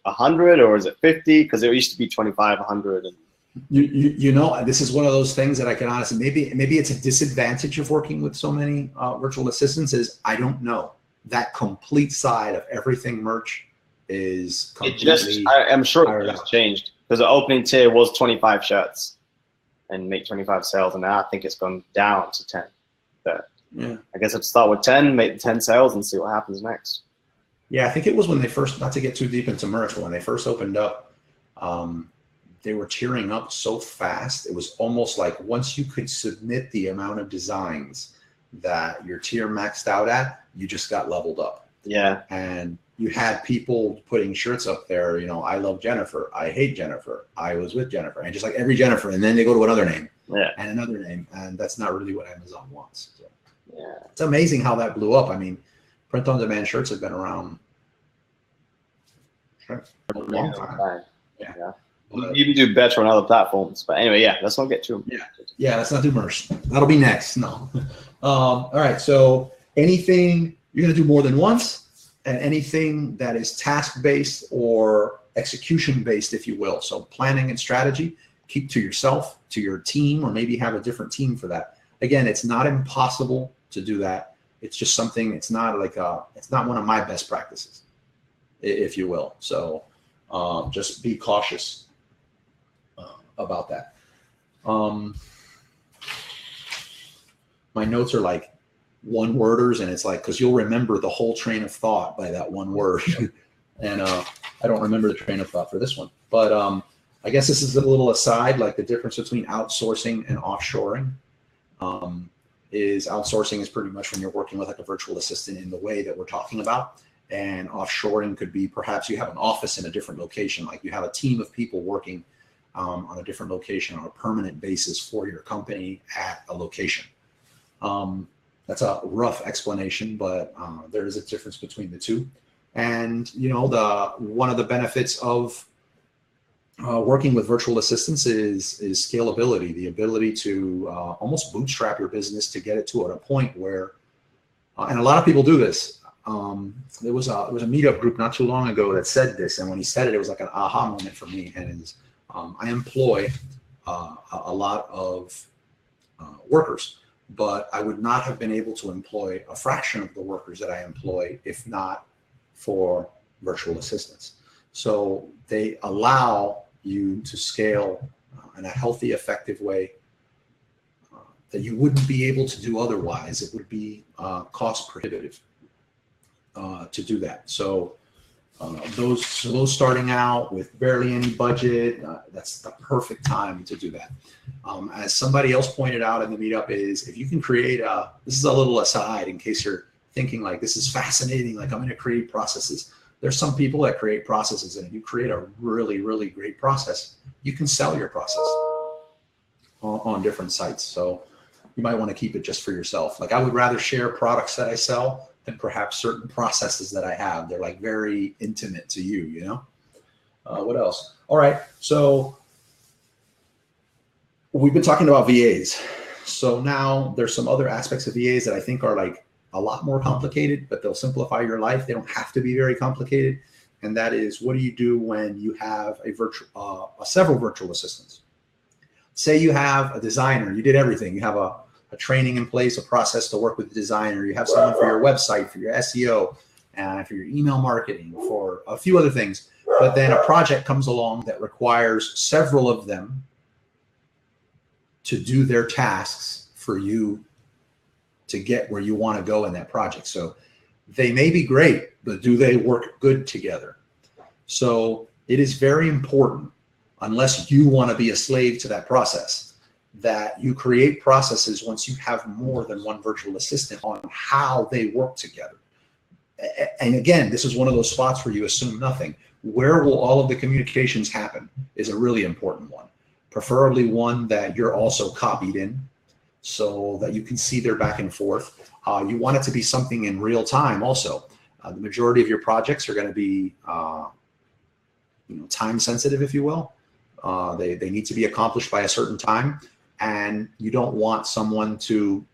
Speaker 2: 100 or is it 50? Because it used to be 25, 100. And
Speaker 1: you know, this is one of those things that I can honestly, maybe it's a disadvantage of working with so many virtual assistants is I don't know. That complete side of everything merch is completely.
Speaker 2: I'm sure it just changed because the opening tier was 25 shirts and make 25 sales, and now I think it's gone down to 10. But
Speaker 1: yeah,
Speaker 2: I guess I'd start with 10, make 10 sales, and see what happens next.
Speaker 1: Yeah, I think it was when they first, not to get too deep into merch, but when they first opened up, they were tiering up so fast. It was almost like once you could submit the amount of designs that your tier maxed out at, you just got leveled up.
Speaker 2: Yeah.
Speaker 1: And you had people putting shirts up there, you know, I love Jennifer, I hate Jennifer, I was with Jennifer, and just like every Jennifer, and then they go to another name and another name, and that's not really what Amazon wants. So, yeah, it's amazing how that blew up. I mean, print-on-demand shirts have been around for a long time.
Speaker 2: Yeah. You can do better on other platforms, but anyway, yeah, let's not get too.
Speaker 1: Yeah, let's not do merch. That'll be next. No. All right. So anything you're going to do more than once, and anything that is task-based or execution-based, if you will. So planning and strategy, keep to yourself, to your team, or maybe have a different team for that. Again, it's not impossible to do that. It's just something. It's not like it's not one of my best practices, if you will. So just be cautious about that. My notes are like one-worders, and it's like, because you'll remember the whole train of thought by that one word. And I don't remember the train of thought for this one. But I guess this is a little aside, like the difference between outsourcing and offshoring. Outsourcing is pretty much when you're working with like a virtual assistant in the way that we're talking about. And offshoring could be perhaps you have an office in a different location, like you have a team of people working on a different location on a permanent basis for your company at a location. That's a rough explanation, but there is a difference between the two. And you know, one of the benefits of working with virtual assistants is scalability, the ability to almost bootstrap your business to get it to a point where, and a lot of people do this. There was a meetup group not too long ago that said this, and when he said it, it was like an aha moment for me. And I employ a lot of workers, but I would not have been able to employ a fraction of the workers that I employ if not for virtual assistants. So they allow you to scale in a healthy, effective way that you wouldn't be able to do otherwise. It would be cost prohibitive to do that. So those starting out with barely any budget, that's the perfect time to do that. As somebody else pointed out in the meetup, is if you can create this is a little aside in case you're thinking like this is fascinating, like I'm going to create processes. There's some people that create processes, and if you create a really, really great process, you can sell your process on different sites. So you might want to keep it just for yourself. Like I would rather share products that I sell than perhaps certain processes that I have. They're like very intimate to you, you know? What else? All right. So we've been talking about VAs. So now there's some other aspects of VAs that I think are like a lot more complicated, but they'll simplify your life. They don't have to be very complicated. And that is, what do you do when you have several virtual assistants? Say you have a designer, you did everything. You have a training in place, a process to work with the designer. You have someone for your website, for your SEO, and for your email marketing, for a few other things. But then a project comes along that requires several of them to do their tasks for you to get where you want to go in that project. So they may be great, but do they work good together? So it is very important, unless you want to be a slave to that process, that you create processes once you have more than one virtual assistant on how they work together. And again, this is one of those spots where you assume nothing. Where will all of the communications happen is a really important one. Preferably one that you're also copied in so that you can see their back and forth. You want it to be something in real time also. The majority of your projects are going to be time sensitive, if you will. They need to be accomplished by a certain time, and you don't want someone to,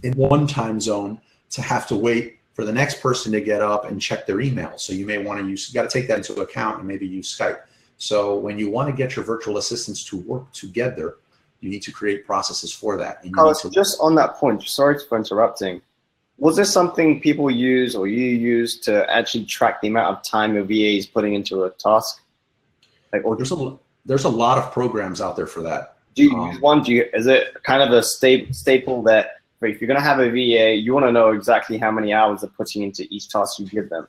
Speaker 1: in one time zone, to have to wait for the next person to get up and check their email. So you may want to use, you got to take that into account and maybe use Skype. So when you want to get your virtual assistants to work together, you need to create processes for that. And
Speaker 2: Carlos, just on that point, sorry for interrupting. Was this something people use or you use to actually track the amount of time a VA is putting into a task? Like, or
Speaker 1: there's a lot of programs out there for that.
Speaker 2: Do you use one? Is it kind of a staple that if you're going to have a VA, you want to know exactly how many hours they're putting into each task you give them?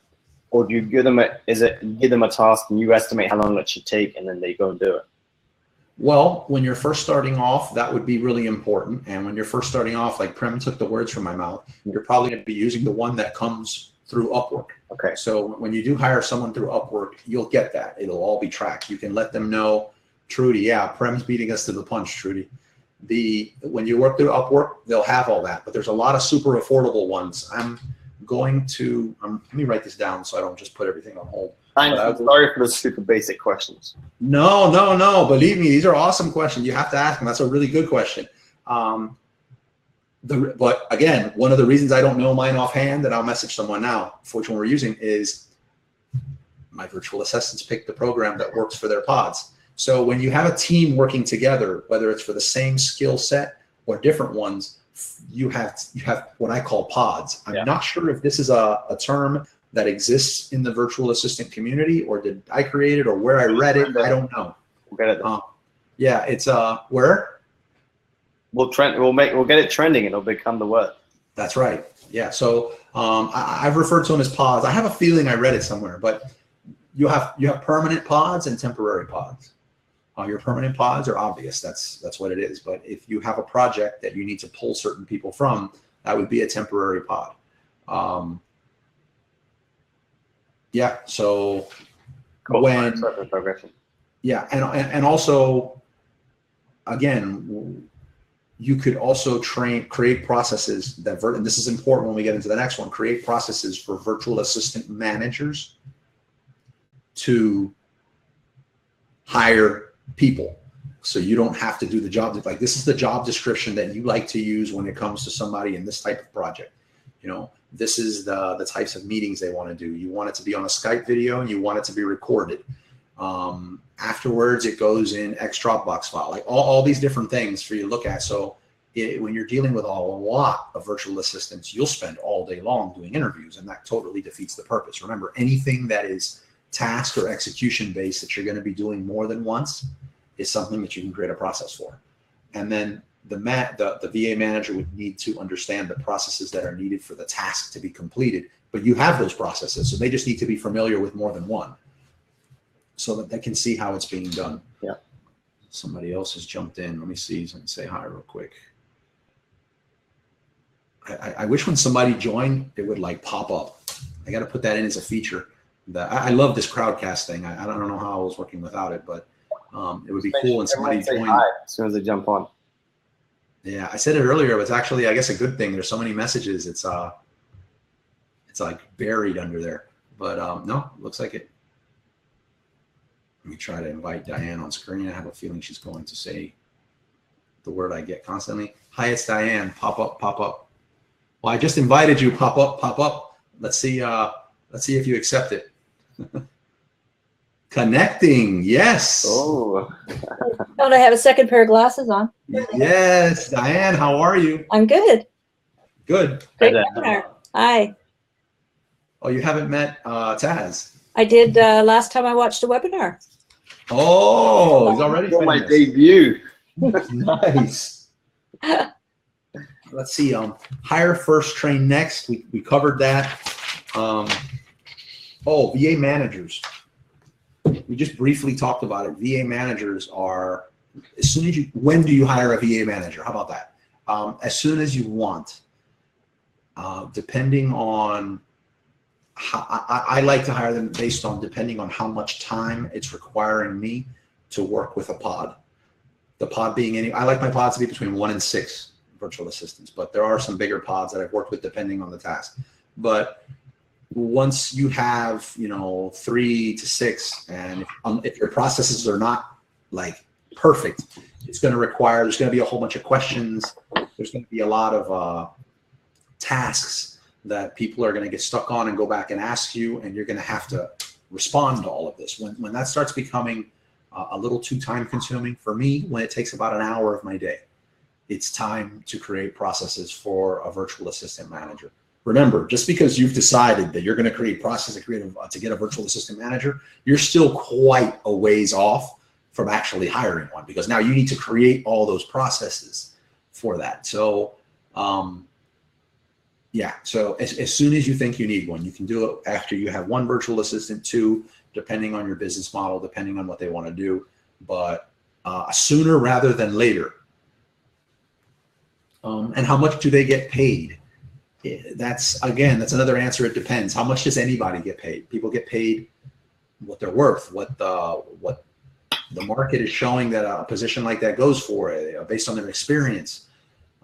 Speaker 2: Or do you give them you give them a task and you estimate how long it should take and then they go and do it?
Speaker 1: Well, when you're first starting off, that would be really important. And when you're first starting off, like Prem took the words from my mouth, you're probably going to be using the one that comes through Upwork.
Speaker 2: Okay.
Speaker 1: So when you do hire someone through Upwork, you'll get that. It'll all be tracked. You can let them know, Trudy, yeah, Prem's beating us to the punch, Trudy. When you work through Upwork, they'll have all that. But there's a lot of super affordable ones. I'm going to, let me write this down so I don't just put everything on hold.
Speaker 2: I'm sorry for the super basic questions.
Speaker 1: No. Believe me, these are awesome questions. You have to ask them. That's a really good question. But again, one of the reasons I don't know mine offhand, that I'll message someone now, for which one we're using, is my virtual assistants pick the program that works for their pods. So when you have a team working together, whether it's for the same skill set or different ones, you have what I call pods. I'm not sure if this is a term that exists in the virtual assistant community, or did I create it, or where I read it. I don't know.
Speaker 2: We'll get it.
Speaker 1: Yeah, it's where?
Speaker 2: We'll get it trending, and it'll become the word.
Speaker 1: That's right. Yeah. So I've referred to them as pods. I have a feeling I read it somewhere, but you have permanent pods and temporary pods. Your permanent pods are obvious. That's what it is. But if you have a project that you need to pull certain people from, that would be a temporary pod. Yeah. So
Speaker 2: cool.
Speaker 1: and also, again, you could also create processes that, and this is important when we get into the next one, create processes for virtual assistant managers to hire people. So you don't have to do the job. Like, this is the job description that you like to use when it comes to somebody in this type of project. This is the types of meetings they want to do. You want it to be on a Skype video, and you want it to be recorded. Afterwards, it goes in X Dropbox file, like all these different things for you to look at. So when you're dealing with a lot of virtual assistants, you'll spend all day long doing interviews, and that totally defeats the purpose. Remember, anything that is task or execution based that you're going to be doing more than once is something that you can create a process for. And then the VA manager would need to understand the processes that are needed for the task to be completed, but you have those processes, so they just need to be familiar with more than one, so that they can see how it's being done.
Speaker 2: Yeah.
Speaker 1: Somebody else has jumped in. Let me see and say hi real quick. I wish when somebody joined, it would like pop up. I got to put that in as a feature. I love this Crowdcast thing. I don't know how I was working without it, but It would be cool when somebody
Speaker 2: say
Speaker 1: joined.
Speaker 2: hi as soon as they jump on.
Speaker 1: Yeah, I said it earlier. It's actually, I guess, a good thing. There's so many messages. It's like buried under there. But no, looks like it. Let me try to invite Diane on screen. I have a feeling she's going to say the word I get constantly. Hi, it's Diane. Pop up, pop up. Well, I just invited you. Pop up, pop up. Let's see if you accept it. Connecting, yes.
Speaker 2: Oh.
Speaker 3: Don't I have a second pair of glasses on?
Speaker 1: Yes, Diane, how are you?
Speaker 3: I'm good.
Speaker 1: Good.
Speaker 3: Great webinar. Hi.
Speaker 1: Oh, you haven't met Taz?
Speaker 3: I did last time I watched a webinar.
Speaker 1: Oh, he's already
Speaker 2: For my
Speaker 1: famous.
Speaker 2: debut.
Speaker 1: Nice. Let's see. Hire first, train next. We covered that. Oh, VA managers. We just briefly talked about it. VA managers are, as soon as you, when do you hire a VA manager? How about that? As soon as you want. Depending on, I like to hire them based on depending on how much time it's requiring me to work with a pod. The pod being I like my pods to be between 1 and 6 virtual assistants, but there are some bigger pods that I've worked with depending on the task. But once you have, 3 to 6, and if your processes are not like perfect, it's going to require, there's going to be a whole bunch of questions. There's going to be a lot of tasks that people are going to get stuck on and go back and ask you, and you're going to have to respond to all of this. When that starts becoming a little too time consuming for me, when it takes about an hour of my day, it's time to create processes for a virtual assistant manager. Remember, just because you've decided that you're going to create processes to get a virtual assistant manager, you're still quite a ways off from actually hiring one, because now you need to create all those processes for that. So, yeah, so as soon as you think you need one, you can do it after you have one virtual assistant, 2, depending on your business model, depending on what they want to do, but sooner rather than later. And how much do they get paid? That's another answer. It depends. How much does anybody get paid? People get paid what they're worth, what the market is showing that a position like that goes for, based on their experience.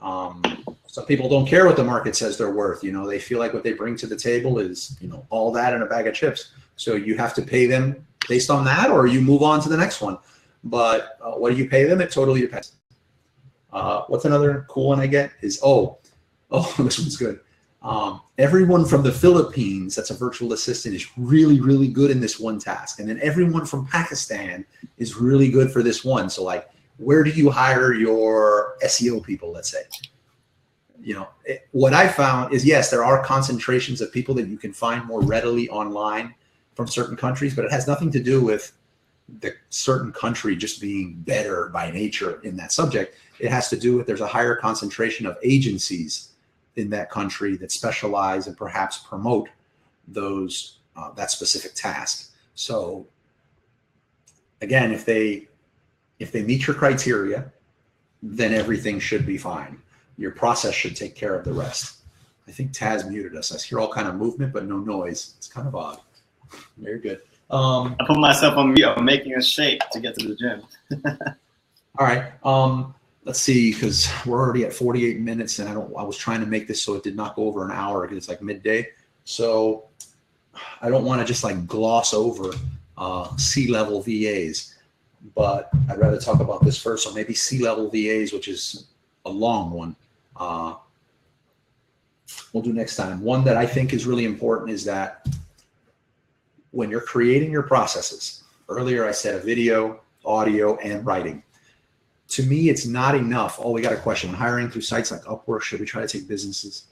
Speaker 1: Some people don't care what the market says they're worth. They feel like what they bring to the table is, all that in a bag of chips. So you have to pay them based on that, or you move on to the next one. But what do you pay them? It totally depends. What's another cool one I get is, this one's good. Everyone from the Philippines that's a virtual assistant is really, really good in this one task. And then everyone from Pakistan is really good for this one. So like, where do you hire your SEO people, let's say? What I found is, yes, there are concentrations of people that you can find more readily online from certain countries, but it has nothing to do with the certain country just being better by nature in that subject. It has to do with, there's a higher concentration of agencies in that country that specialize and perhaps promote those that specific task. So again, if they meet your criteria, then everything should be fine. Your process should take care of the rest. I think Taz muted us. I hear all kind of movement, but no noise. It's kind of odd. Very good.
Speaker 2: I put myself on mute. I'm making a shake to get to the gym.
Speaker 1: All right. Let's see, because we're already at 48 minutes, and I was trying to make this so it did not go over an hour because it's like midday. So I don't want to just like gloss over C-level VAs, but I'd rather talk about this first. So maybe C-level VAs, which is a long one. We'll do next time. One that I think is really important is that when you're creating your processes, earlier I said a video, audio, and writing. To me, it's not enough. Oh, we got a question. Hiring through sites like Upwork, should we try to take business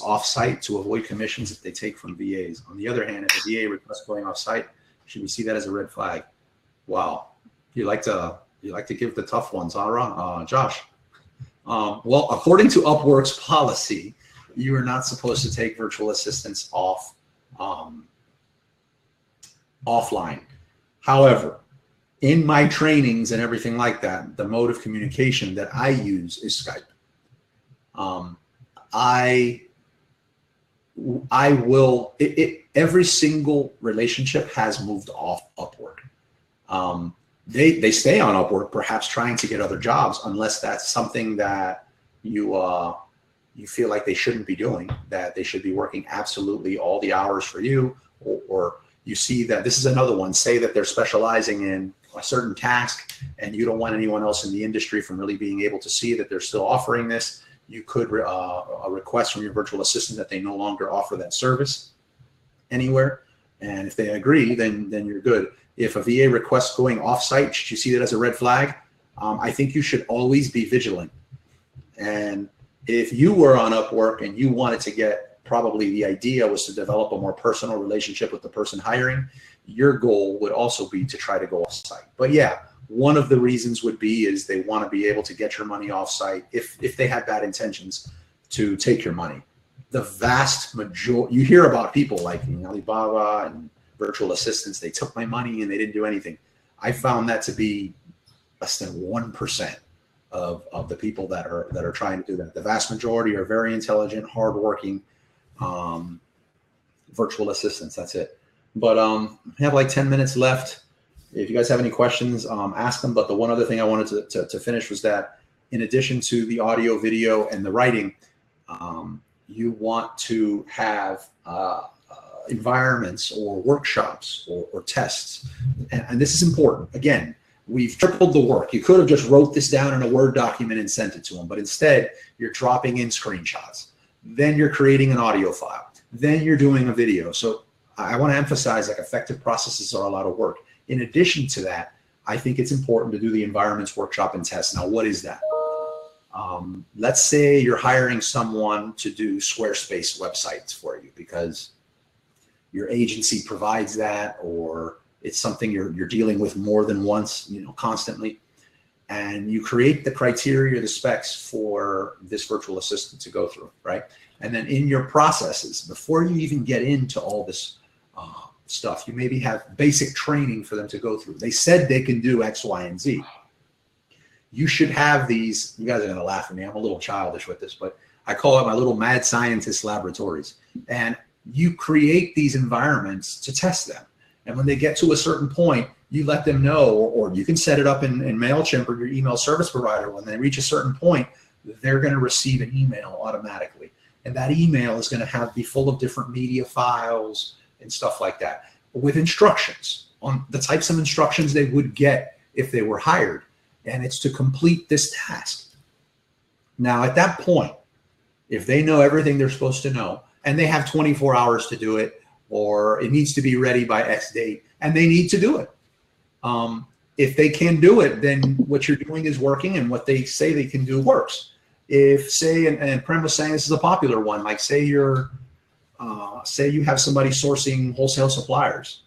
Speaker 1: off-site to avoid commissions if they take from VAs? On the other hand, if a VA requests going off-site, should we see that as a red flag? Wow, you like to give the tough ones, huh, Ron? Josh? Well, according to Upwork's policy, you are not supposed to take virtual assistants offline. However, in my trainings and everything like that, the mode of communication that I use is Skype. Every single relationship has moved off Upwork. they stay on Upwork, perhaps trying to get other jobs, unless that's something that you feel like they shouldn't be doing, that they should be working absolutely all the hours for you, or you see that this is another one, say that they're specializing in a certain task and you don't want anyone else in the industry from really being able to see that they're still offering this. You could a request from your virtual assistant that they no longer offer that service anywhere. And if they agree, then you're good. If a VA requests going off-site, should you see that as a red flag? I think you should always be vigilant. And if you were on Upwork and you wanted to get, probably the idea was to develop a more personal relationship with the person hiring, your goal would also be to try to go off-site. But yeah, one of the reasons would be is they want to be able to get your money off-site if they had bad intentions to take your money. The vast majority, you hear about people like Alibaba and virtual assistants, they took my money and they didn't do anything. I found that to be less than 1% of the people that are trying to do that. The vast majority are very intelligent, hardworking virtual assistants. That's it. But I have like 10 minutes left. If you guys have any questions, ask them. But the one other thing I wanted to finish was that in addition to the audio, video, and the writing, you want to have environments or workshops or tests. And this is important. Again, we've tripled the work. You could have just wrote this down in a Word document and sent it to them, but instead you're dropping in screenshots. Then you're creating an audio file. Then you're doing a video. So I want to emphasize, like, effective processes are a lot of work. In addition to that, I think it's important to do the environments workshop and test. Now, what is that? Let's say you're hiring someone to do Squarespace websites for you because your agency provides that, or it's something you're dealing with more than once, constantly. And you create the criteria, the specs for this virtual assistant to go through, right? And then in your processes, before you even get into all this stuff, you maybe have basic training for them to go through. They said they can do X, Y, and Z. You should have these, you guys are gonna laugh at me, I'm a little childish with this, but I call it my little mad scientist laboratories. And you create these environments to test them. And when they get to a certain point, you let them know, or you can set it up in MailChimp or your email service provider. When they reach a certain point, they're gonna receive an email automatically. And that email is gonna be full of different media files and stuff like that, with instructions on the types of instructions they would get if they were hired. And it's to complete this task. Now, at that point, if they know everything they're supposed to know, and they have 24 hours to do it, or it needs to be ready by X date, and they need to do it. If they can do it, then what you're doing is working, and what they say they can do works. If, say, and Prem was saying this is a popular one, like say you have somebody sourcing wholesale suppliers,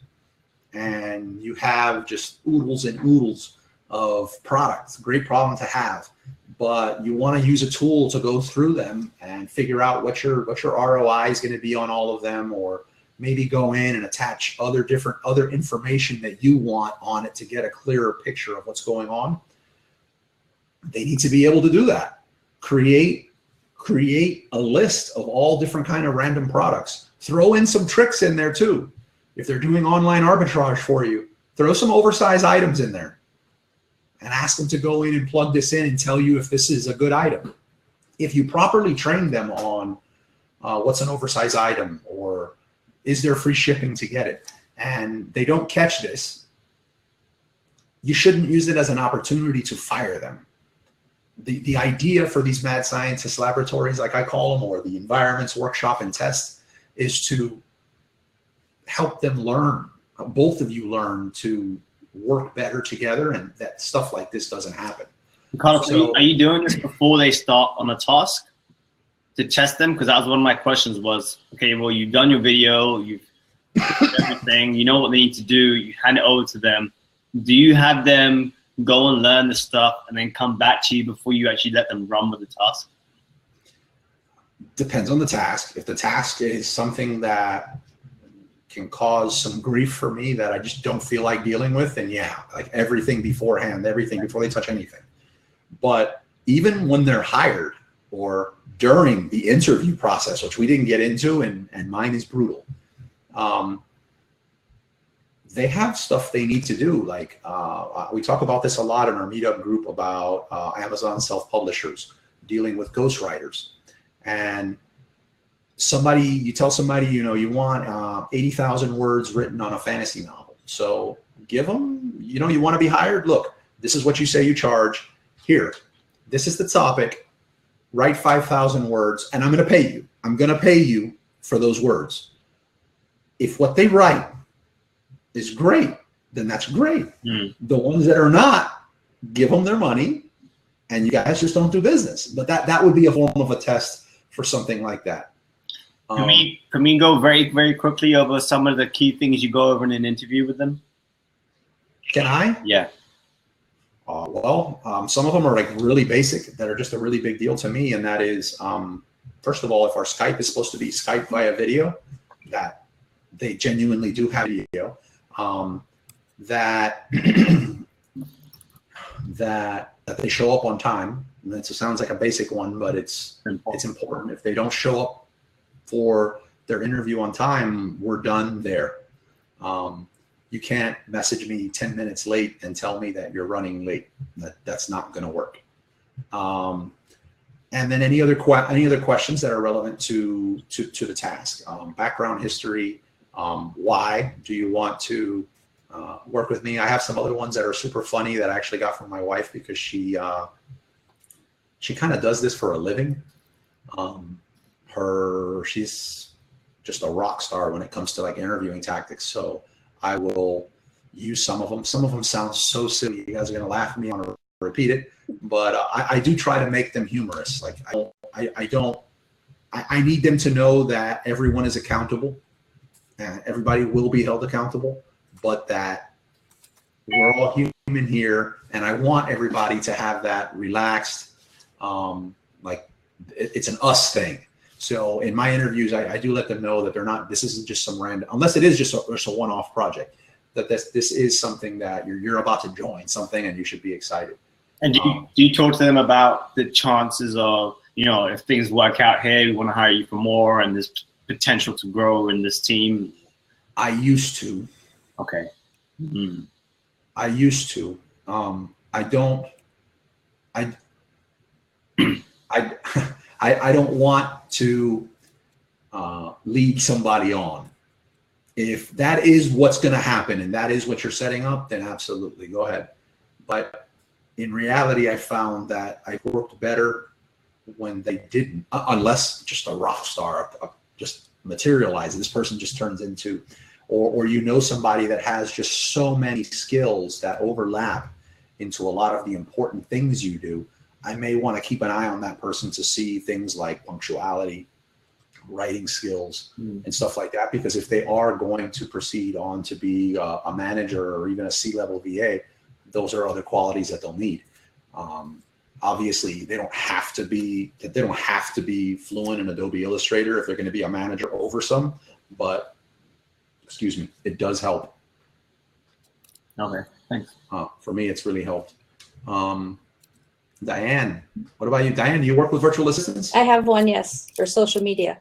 Speaker 1: and you have just oodles and oodles of products, great problem to have, but you want to use a tool to go through them and figure out what your ROI is going to be on all of them, or maybe go in and attach other information that you want on it to get a clearer picture of what's going on. They need to be able to do that. Create a list of all different kind of random products. Throw in some tricks in there too. If they're doing online arbitrage for you, throw some oversized items in there and ask them to go in and plug this in and tell you if this is a good item. If you properly train them on what's an oversized item, or is there free shipping to get it, and they don't catch this, you shouldn't use it as an opportunity to fire them. The idea for these mad scientist laboratories, like I call them, or the environments workshop and test, is to help them learn, both of you learn to work better together, and that stuff like this doesn't happen.
Speaker 2: Carlos, are you doing this before they start on a task to test them? Because that was one of my questions was, okay, well, you've done your video, you've done everything, you know what they need to do, you hand it over to them. Do you have them go and learn the stuff and then come back to you before you actually let them run with the task?
Speaker 1: Depends on the task. If the task is something that can cause some grief for me that I just don't feel like dealing with, then yeah, like everything beforehand, everything before they touch anything. But even when they're hired, or during the interview process, which we didn't get into, and mine is brutal, they have stuff they need to do. Like we talk about this a lot in our meetup group about Amazon self-publishers dealing with ghostwriters. And you tell somebody, you want 80,000 words written on a fantasy novel. So give them, you want to be hired. Look, this is what you say you charge. Here, this is the topic. Write 5,000 words, and I'm going to pay you. I'm going to pay you for those words. If what they write is great, then that's great. The ones that are not, give them their money, and you guys just don't do business. But that would be a form of a test for something like that.
Speaker 4: Can we go very, very quickly over some of the key things you go over in an interview with them?
Speaker 1: Can I?
Speaker 4: Yeah.
Speaker 1: Some of them are like really basic that are just a really big deal to me. And that is, first of all, if our Skype is supposed to be Skype via video, that they genuinely do have video, that they show up on time. And it sounds like a basic one, but it's important. If they don't show up for their interview on time, we're done there. You can't message me 10 minutes late and tell me that you're running late. That's not going to work. And then any other questions that are relevant to the task, background history. Why do you want to work with me? I have some other ones that are super funny that I actually got from my wife because she kind of does this for a living. She's just a rock star when it comes to like interviewing tactics. So I will use some of them. Some of them sound so silly. You guys are going to laugh at me. I'm going to repeat it, but I do try to make them humorous. Like I need them to know that everyone is accountable and everybody will be held accountable, but that we're all human here. And I want everybody to have that relaxed, like it's an us thing. So in my interviews, I do let them know that this isn't just some random, unless it is just a one-off project, that this is something that you're about to join something and you should be excited.
Speaker 4: And do you talk to them about the chances of, if things work out here, we want to hire you for more and there's potential to grow in this team?
Speaker 1: I used to.
Speaker 4: Okay. Mm.
Speaker 1: I used to. I don't want to lead somebody on. If that is what's going to happen and that is what you're setting up, then absolutely go ahead. But in reality, I found that I worked better when they didn't, unless just a rock star just materializes. This person just turns into, or somebody that has just so many skills that overlap into a lot of the important things you do. I may want to keep an eye on that person to see things like punctuality, writing skills, and stuff like that. Because if they are going to proceed on to be a manager or even a C-level VA, those are other qualities that they'll need. Obviously, they don't have to be fluent in Adobe Illustrator if they're going to be a manager over some. But excuse me, it does help.
Speaker 4: Okay, thanks.
Speaker 1: For me, it's really helped. Diane, what about you? Diane, do you work with virtual assistants?
Speaker 3: I have one, yes, for social media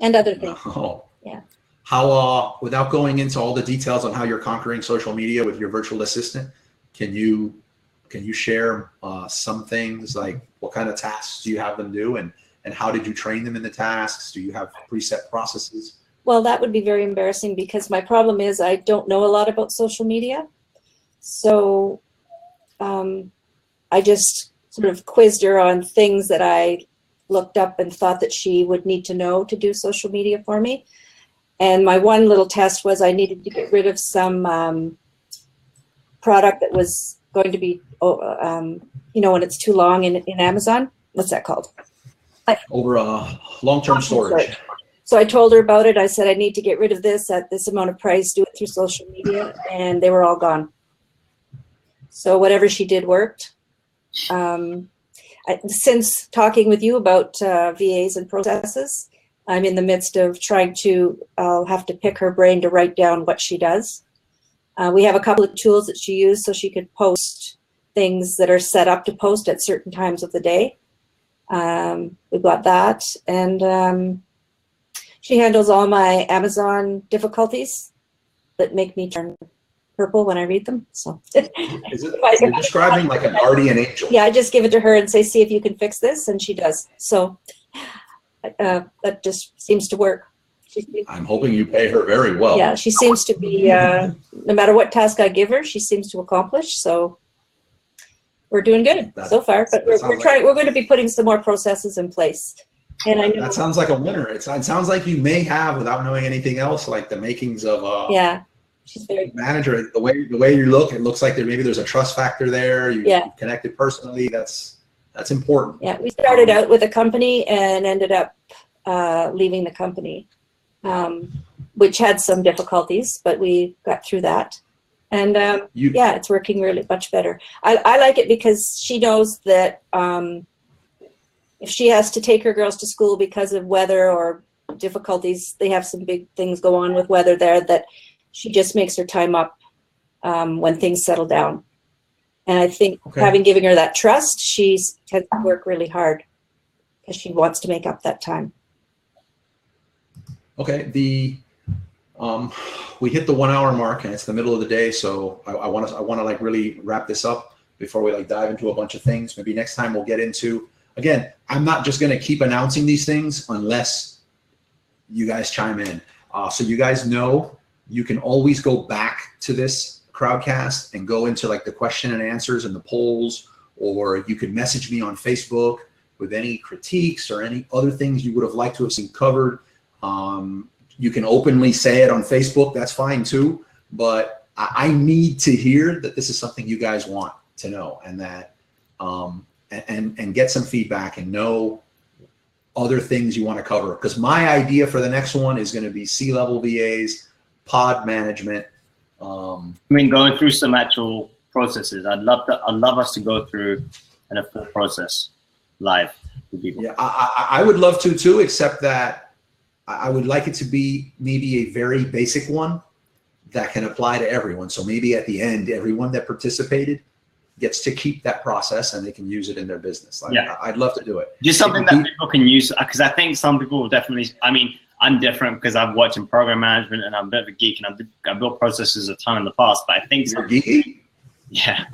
Speaker 3: and other things.
Speaker 1: Oh.
Speaker 3: Yeah.
Speaker 1: How, without going into all the details on how you're conquering social media with your virtual assistant, can you share some things, like what kind of tasks do you have them do, and how did you train them in the tasks? Do you have preset processes?
Speaker 3: Well, that would be very embarrassing because my problem is I don't know a lot about social media. So I just sort of quizzed her on things that I looked up and thought that she would need to know to do social media for me. And my one little test was I needed to get rid of some product that was going to be, when it's too long in Amazon. What's that called?
Speaker 1: Over long-term storage.
Speaker 3: So I told her about it. I said, I need to get rid of this at this amount of price, do it through social media, and they were all gone. So whatever she did worked. Since talking with you about VAs and processes, I'm in the midst of I'll have to pick her brain to write down what she does. We have a couple of tools that she used so she could post things that are set up to post at certain times of the day. We've got that. And she handles all my Amazon difficulties. that make me turn purple when I read them. So
Speaker 1: Is it, you're describing like an guardian angel.
Speaker 3: yeah, I just give it to her and say, see if you can fix this, and she does. So that just seems to work.
Speaker 1: I'm hoping you pay her very well.
Speaker 3: Yeah, she seems to be, no matter what task I give her, she seems to accomplish. So we're doing good so far, but we're going to be putting some more processes in place. And I know
Speaker 1: That sounds like a winner. It sounds like you may have, without knowing anything else, like the makings of a
Speaker 3: yeah, she's very
Speaker 1: manager. The way you look, it looks like maybe there's a trust factor there. You connected personally. That's important.
Speaker 3: Yeah, we started out with a company and ended up leaving the company, which had some difficulties, but we got through that. And yeah, it's working really much better. I like it because she knows that if she has to take her girls to school because of weather or difficulties, they have some big things go on with weather there, that she just makes her time up when things settle down. And I think having given her that trust, she's had to work really hard because she wants to make up that time.
Speaker 1: Okay, we hit the 1 hour mark and it's the middle of the day, so I want to like really wrap this up before we like dive into a bunch of things. Maybe next time we'll get into, again, I'm not just going to keep announcing these things unless you guys chime in. So you guys know you can always go back to this Crowdcast and go into like the question and answers and the polls, or you could message me on Facebook with any critiques or any other things you would have liked to have seen covered. You can openly say it on Facebook, that's fine too, but I need to hear that this is something you guys want to know, and that and get some feedback and know other things you want to cover. Because my idea for the next one is going to be C-level VAs, pod management.
Speaker 4: I mean, going through some actual processes. I'd love us to go through a full process live with people.
Speaker 1: Yeah, I would love to too, except that I would like it to be maybe a very basic one that can apply to everyone. So maybe at the end, everyone that participated gets to keep that process and they can use it in their business. Like, yeah, I'd love to do it.
Speaker 4: Just something that people can use, because I think some people will definitely, I mean, I'm different because I've worked in program management and I'm a bit of a geek, and I've built processes a ton in the past, but I think
Speaker 1: you're geeky?
Speaker 4: Yeah.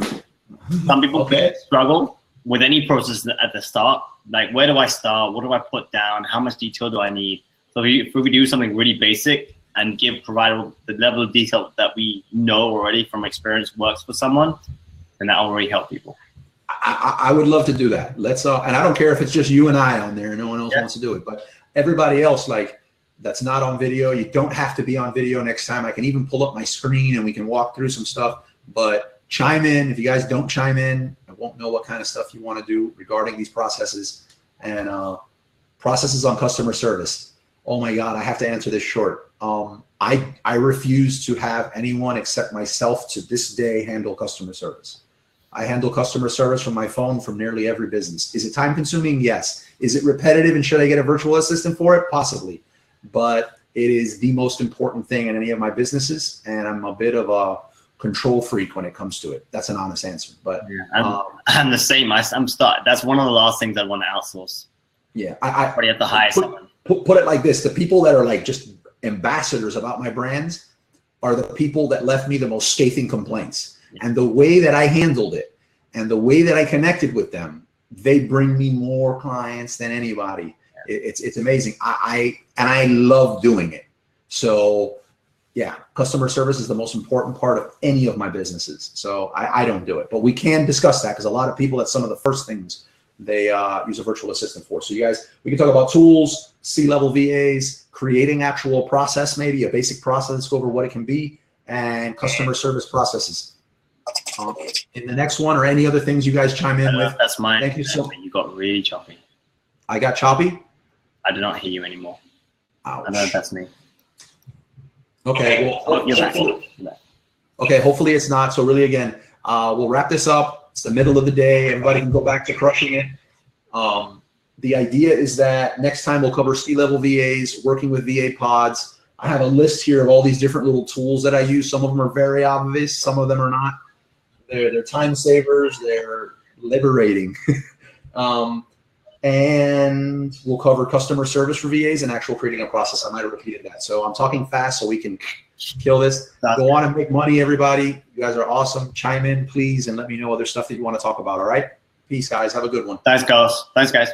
Speaker 4: Some people struggle with any process at the start. Like, where do I start? What do I put down? How much detail do I need? So if we do something really basic and provide the level of detail that we know already from experience works for someone, then that will already help people.
Speaker 1: I would love to do that. Let's and I don't care if it's just you and I on there, no one else wants to do it, but everybody else, like, that's not on video. You don't have to be on video next time. I can even pull up my screen and we can walk through some stuff, but chime in. If you guys don't chime in, I won't know what kind of stuff you want to do regarding these processes. And processes on customer service. Oh my God, I have to answer this short. I refuse to have anyone except myself to this day handle customer service. I handle customer service from my phone from nearly every business. Is it time consuming? Yes. Is it repetitive and should I get a virtual assistant for it? Possibly. But it is the most important thing in any of my businesses, and I'm a bit of a control freak when it comes to it. That's an honest answer. But
Speaker 4: yeah, I'm the same. That's one of the last things I want to outsource.
Speaker 1: Yeah,
Speaker 4: I already at the highest.
Speaker 1: Put it like this: the people that are like just ambassadors about my brands are the people that left me the most scathing complaints. Yeah. And the way that I handled it and the way that I connected with them, they bring me more clients than anybody. It's amazing. I love doing it. So yeah, customer service is the most important part of any of my businesses. So I don't do it, but we can discuss that because a lot of people, that's some of the first things they use a virtual assistant for. So you guys, we can talk about tools, C-level VAs, creating actual process, maybe a basic process, go over what it can be, and customer service processes. In the next one, or any other things you guys chime in with.
Speaker 4: That's mine.
Speaker 1: Thank you so much.
Speaker 4: You got really choppy.
Speaker 1: I got choppy?
Speaker 4: I do not hear you anymore.
Speaker 1: Ouch.
Speaker 4: I know that's me.
Speaker 1: Okay. Well,
Speaker 4: you're back.
Speaker 1: Okay, hopefully it's not. So really, again, we'll wrap this up. It's the middle of the day. Everybody can go back to crushing it. The idea is that next time we'll cover C-level VAs, working with VA pods. I have a list here of all these different little tools that I use. Some of them are very obvious. Some of them are not. They're time savers. They're liberating. And we'll cover customer service for VAs and actual creating a process. I might have repeated that. So I'm talking fast so we can kill this.
Speaker 4: Sounds
Speaker 1: Go on and make money, everybody. You guys are awesome. Chime in, please, and let me know other stuff that you want to talk about. All right. Peace, guys. Have a good one.
Speaker 4: Thanks, guys.